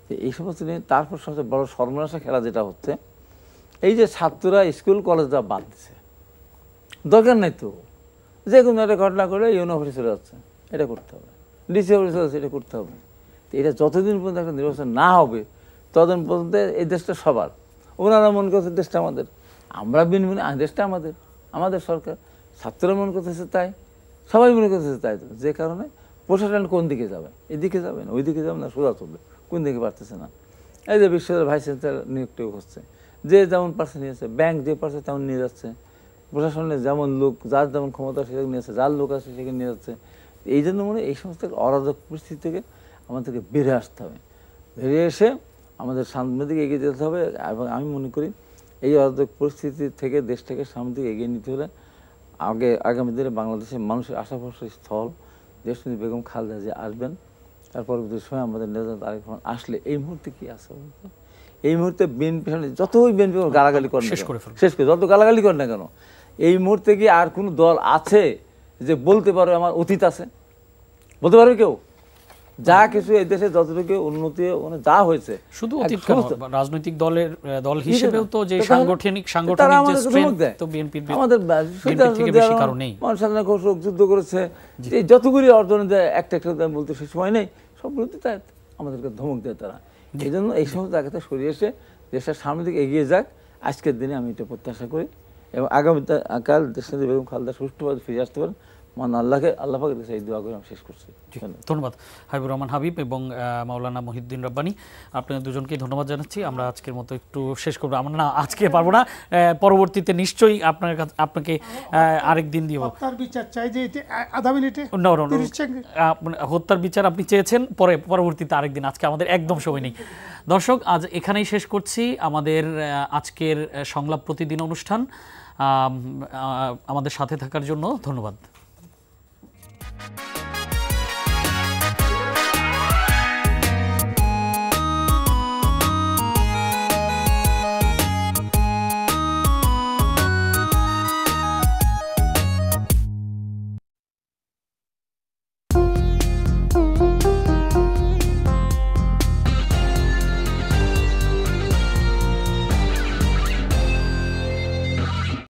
তো এই সমস্ত নিয়ে তারপর সবচেয়ে বড় সর্বনাশা খেলা যেটা হচ্ছে, এই যে ছাত্ররা স্কুল কলেজ যা বাদ দিচ্ছে, দরকার নেই তো, যে কোনো একটা ঘটনা করলে ইউনো অফিসে চলে যাচ্ছে, এটা করতে হবে, ডিসি অফিসে চলে যাচ্ছে, এটা করতে হবে। তো এটা যতদিন পর্যন্ত একটা নির্বাচন না হবে, ততদিন পর্যন্ত এই দেশটা সবার। ওনারা মনে করছে দেশটা আমাদের, আমরা দেশটা আমাদের সরকার, ছাত্ররা মনে করতেছে তাই, সবাই মনে করতেছে তাই। তো যে কারণে প্রশাসন কোন দিকে যাবে, এদিকে যাবে না ওইদিকে যাবে না, সোজা চলবে, কোন দিকে পারতেছে না। এই যে বিশ্ববিদ্যালয়ের ভাইস চ্যান্সেলর নিয়োগ হচ্ছে, যে যেমন পারছে নিয়েছে, ব্যাংক যে পারছে তেমন নিয়ে যাচ্ছে, প্রশাসনের যেমন লোক, যার যেমন ক্ষমতা সেখানে নিয়ে যাচ্ছে, যার লোক আছে সেখানে নিয়ে যাচ্ছে। এই জন্য মনে এই সমস্ত অরাজক পরিস্থিতি থেকে আমাদেরকে বেরিয়ে আসতে হবে, বেরিয়ে এসে আমাদের সামনের দিকে এগিয়ে যেতে হবে। এবং আমি মনে করি এই অরাজক পরিস্থিতি থেকে দেশটাকে সামনের দিকে এগিয়ে নিতে হলে আগামী দিনে বাংলাদেশের মানুষের আশা ভরসার স্থল দেশনেত্রী বেগম খালেদা জিয়া আসবেন। তার পরবর্তী সময় আমাদের নেতা তারেক রহমান আসলে এই মুহূর্তে কি আছে বলতো, এই মুহূর্তে বিএনপি যতই বিএনপি গালাগালি করেন শেষ করে যত গালাগালি করেন না কেন, এই মুহূর্তে কি আর কোনো দল আছে যে বলতে পারবে আমার অতীত আছে? বলতে পারবে কেউ? যা কিছু এই দেশে যতটুকু উন্নতি যা হয়েছে, শুধু অতীত কেন, রাজনৈতিক দল হিসেবেও তো যে সাংগঠনিক যে স্ট্রেংথ তো বিএনপির, আমাদের থেকে বেশি কারণ নেই। মানুষের ঘোষক যুদ্ধ করেছে, এই যতগুলি অর্জন একটা বলতে সে সময় নেই, সবগুলোতে তাই আমাদেরকে ধমক দেয় তারা। এই জন্য এই সমস্ত জায়গাতে সরিয়ে এসে দেশের সামনের দিকে এগিয়ে যাক, আজকের দিনে আমি এটা প্রত্যাশা করি। এবং আগামীকাল দেশনেত্রী বেগম খালেদা সুষ্ঠুভাবে ফিরে আসতে পারেন, আল্লাহ পাকের কাছে এই দোয়া করে আমি শেষ করছি। ধন্যবাদ হাবিবুর রহমান হাবিব এবং মাওলানা মহিউদ্দিন রাব্বানী, আপনাদের দুজনকেই ধন্যবাদ জানাচ্ছি। আমরা আজকের মতো একটু শেষ করবো, আমরা না আজকে পারবো না, পরবর্তীতে নিশ্চয়ই আপনাকে আরেকদিন দিব। হত্যার বিচার চাই যে আধা মিনিটে, হত্যার বিচার আপনি চেয়েছেন, পরবর্তীতে আরেকদিন, আজকে আমাদের একদম সময় নেই। দর্শক, আজ এখানেই শেষ করছি আমাদের আজকের সংলাপ প্রতিদিন অনুষ্ঠান। আমাদের সাথে থাকার জন্য ধন্যবাদ।